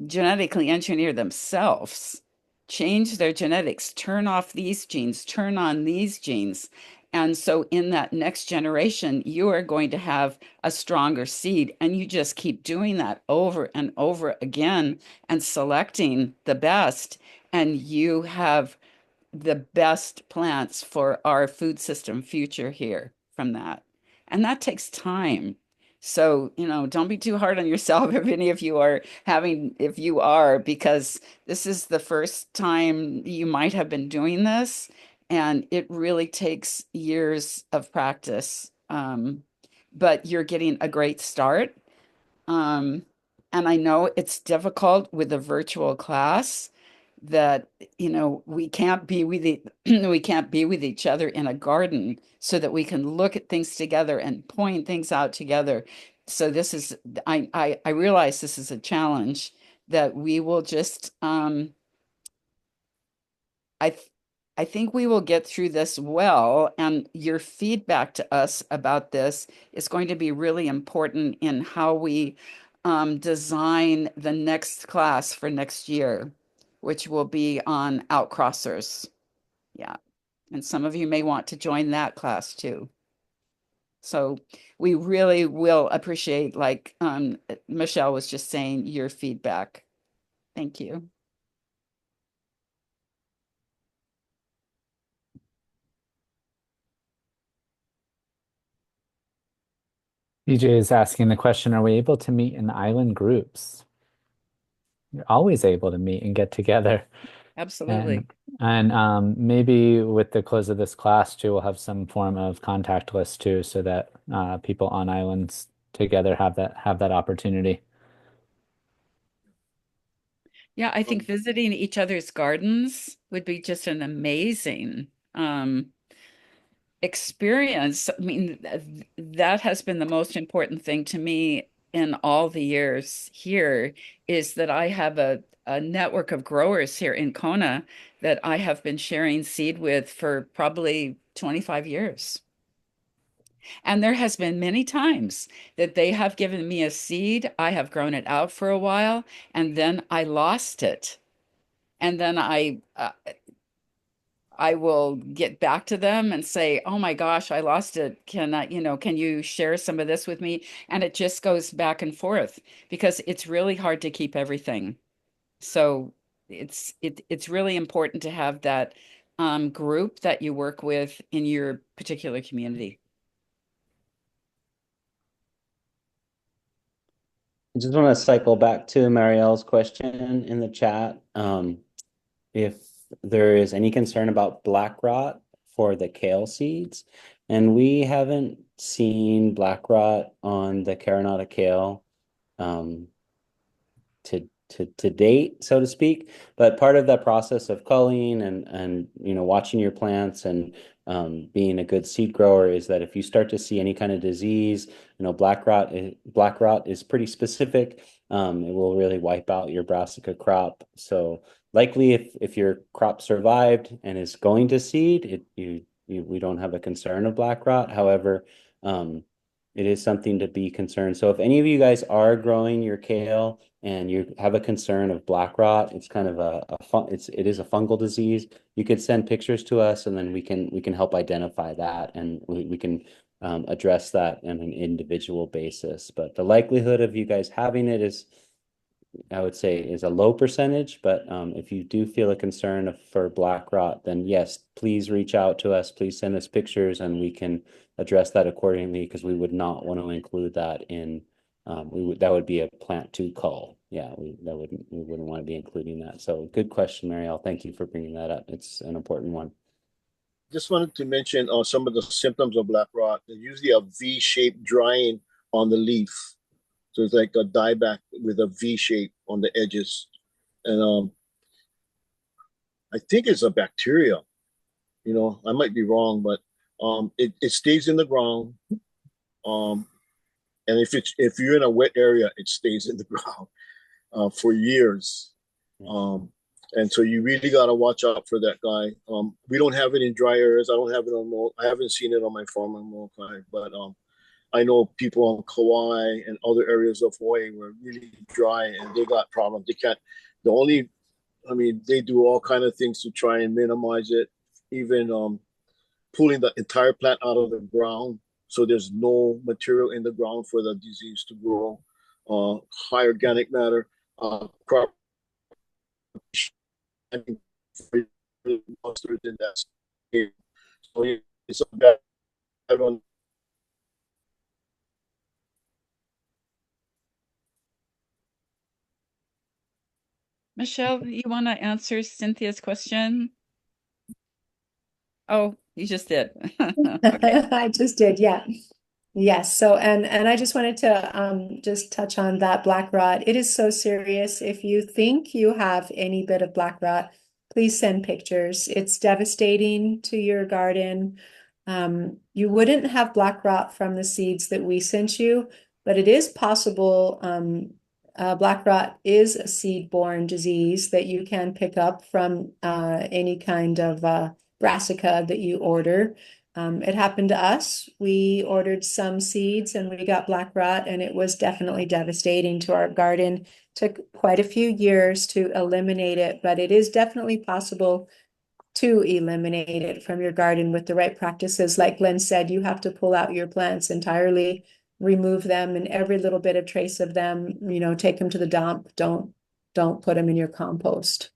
genetically engineer themselves, change their genetics, turn off these genes, turn on these genes. And so in that next generation, you are going to have a stronger seed. And you just keep doing that over and over again and selecting the best. And you have the best plants for our food system future here from that. And that takes time. So, don't be too hard on yourself if any of you are if you are, because this is the first time you might have been doing this, and it really takes years of practice. But you're getting a great start. Um, and I know it's difficult with a virtual class that we can't be with we can't be with each other in a garden so that we can look at things together and point things out together. So this is I realize this is a challenge that we will just I th- I think we will get through this well, and your feedback to us about this is going to be really important in how we design the next class for next year, which will be on outcrossers. Yeah. And some of you may want to join that class too. So we really will appreciate, like Michelle was just saying, your feedback. Thank you. DJ is asking the question, are we able to meet in island groups? You're always able to meet and get together. Absolutely. And maybe with the close of this class too, we'll have some form of contact list too, so that people on islands together have that opportunity. Yeah, I think visiting each other's gardens would be just an amazing experience. I mean, that has been the most important thing to me in all the years here, is that I have a network of growers here in Kona that I have been sharing seed with for probably 25 years. And there has been many times that they have given me a seed, I have grown it out for a while, and then I lost it. And then I will get back to them and say, "Oh my gosh, I lost it. Can you share some of this with me?" And it just goes back and forth because it's really hard to keep everything. So it's really important to have that group that you work with in your particular community. I just want to cycle back to Marielle's question in the chat. If there is any concern about black rot for the kale seeds, and we haven't seen black rot on the Carinata kale to date, so to speak. But part of that process of culling and watching your plants and being a good seed grower is that if you start to see any kind of disease, black rot is pretty specific. It will really wipe out your brassica crop. So likely if your crop survived and is going to seed, we don't have a concern of black rot. However, it is something to be concerned. So if any of you guys are growing your kale and you have a concern of black rot, it's kind of it is a fungal disease. You could send pictures to us, and then we can help identify that, and we can address that on an individual basis. But the likelihood of you guys having it is, I would say, is a low percentage. But if you do feel a concern for black rot, then yes, please reach out to us. Please send us pictures, and we can address that accordingly, because we would not want to include that in. That would be a plant to cull. Yeah, we wouldn't want to be including that. So good question, Marielle. Thank you for bringing that up. It's an important one. Just wanted to mention some of the symptoms of black rot. There's usually a V-shaped drying on the leaf. So it's like a dieback with a V shape on the edges. And I think it's a bacteria. I might be wrong, but it stays in the ground Um, and if you're in a wet area, it stays in the ground for years. And so you really got to watch out for that guy. We don't have it in dry areas. I don't have it on I haven't seen it on my farm on Molokai, but I know people on Kauai and other areas of Hawaii were really dry and they got problems. They can't. The only, I mean, they do all kind of things to try and minimize it. Even pulling the entire plant out of the ground so there's no material in the ground for the disease to grow. High organic matter, crop monsters in that state. So it's a bad one. Michelle, you want to answer Cynthia's question? Oh, you just did. Okay. I just did, yeah. Yes. So, and I just wanted to just touch on that black rot. It is so serious. If you think you have any bit of black rot, please send pictures. It's devastating to your garden. You wouldn't have black rot from the seeds that we sent you, but it is possible. Black rot is a seed-borne disease that you can pick up from any kind of brassica that you order. It happened to us. We ordered some seeds and we got black rot, and it was definitely devastating to our garden. Took quite a few years to eliminate it, but it is definitely possible to eliminate it from your garden with the right practices. Like Glenn said, you have to pull out your plants entirely, remove them, and every little bit of trace of them, take them to the dump. Don't put them in your compost.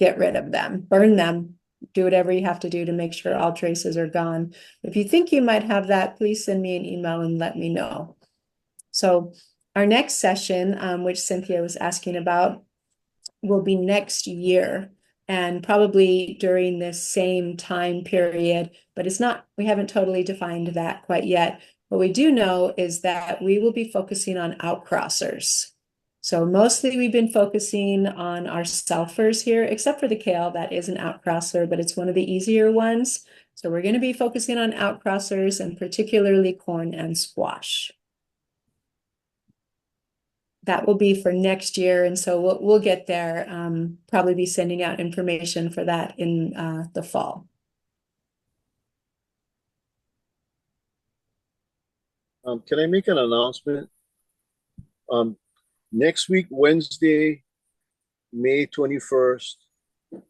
Get rid of them, burn them. Do whatever you have to do to make sure all traces are gone. If you think you might have that, please send me an email and let me know. So our next session, which Cynthia was asking about, will be next year and probably during this same time period, but we haven't totally defined that quite yet. What we do know is that we will be focusing on outcrossers. So mostly we've been focusing on our sulfurs here, except for the kale, that is an outcrosser, but it's one of the easier ones. So we're going to be focusing on outcrossers and particularly corn and squash. That will be for next year, and so we'll get there. Probably be sending out information for that in the fall. Can I make an announcement? Next week, Wednesday, May 21st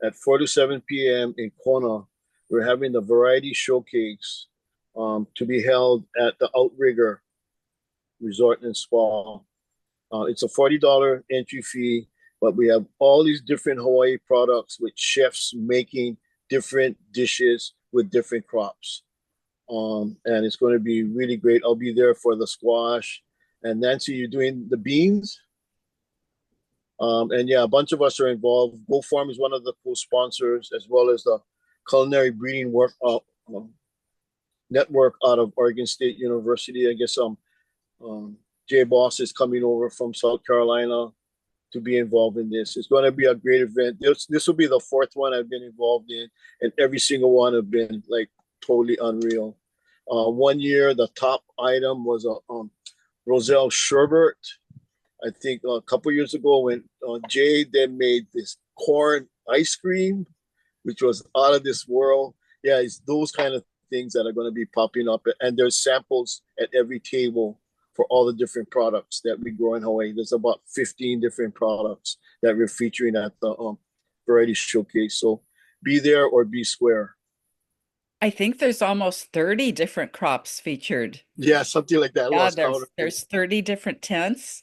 at 4 to 7 p.m. in Kona, we're having the variety showcase to be held at the Outrigger Resort and Spa. It's a $40 entry fee, but we have all these different Hawaii products with chefs making different dishes with different crops. And it's going to be really great. I'll be there for the squash. And Nancy, you're doing the beans? And yeah, a bunch of us are involved. Go Farm is one of the co-sponsors, as well as the Culinary Breeding Network out of Oregon State University. I guess Jay Boss is coming over from South Carolina to be involved in this. It's going to be a great event. This will be the fourth one I've been involved in, and every single one have been like totally unreal. One year, the top item was a Roselle sherbet. I think a couple years ago when Jay then made this corn ice cream, which was out of this world. Yeah, it's those kind of things that are going to be popping up. And there's samples at every table for all the different products that we grow in Hawaii. There's about 15 different products that we're featuring at the variety showcase. So be there or be square. I think there's almost 30 different crops featured. Yeah, something like that. Yeah, there's 30 different tents.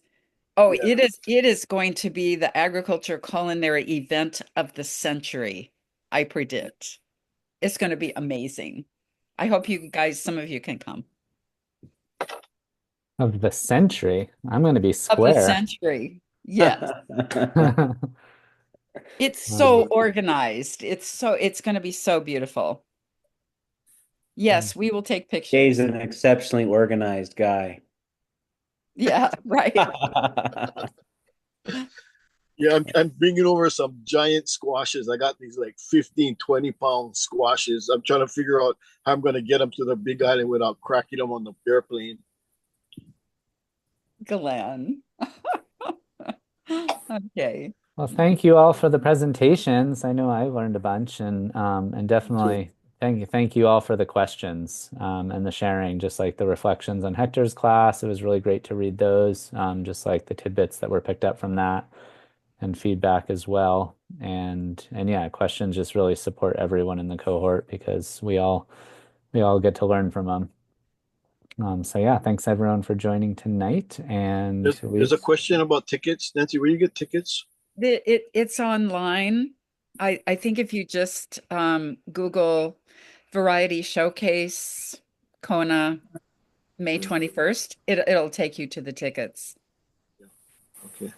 Oh, Yeah. it is going to be the agriculture culinary event of the century, I predict. It's going to be amazing. I hope you guys, some of you can come. Of the century. I'm going to be Of the square. century. Yes. It's so organized. It's going to be so beautiful. Yes, we will take pictures. Jay's an exceptionally organized guy. Yeah, right. Yeah, I'm bringing over some giant squashes. I got these like 15, 20-pound squashes. I'm trying to figure out how I'm going to get them to the Big Island without cracking them on the airplane. Glenn. Okay. Well, thank you all for the presentations. I know I learned a bunch, and definitely thank you all for the questions and the sharing, just like the reflections on Hector's class. It was really great to read those, just like the tidbits that were picked up from that and feedback as well. And yeah, questions just really support everyone in the cohort because we all get to learn from them. So yeah, thanks everyone for joining tonight. And There's a question about tickets. Nancy, where you get tickets? It's online. I think if you just Google Variety Showcase Kona May 21st, it'll take you to the tickets. Okay.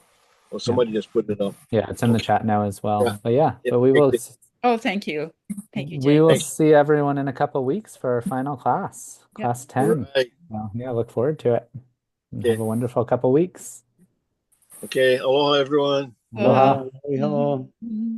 Well, somebody just put it up. Yeah, it's in the chat now as well. Yeah. But yeah, Yeah, but we will thank Oh, thank you. Thank you, we Jake. will Thanks. see everyone in a couple weeks for our final class, Yeah. class 10. Right. So, yeah, look forward to it. And Okay. have a wonderful couple weeks. Okay. Aloha, everyone. Aloha. Hello. Mhm.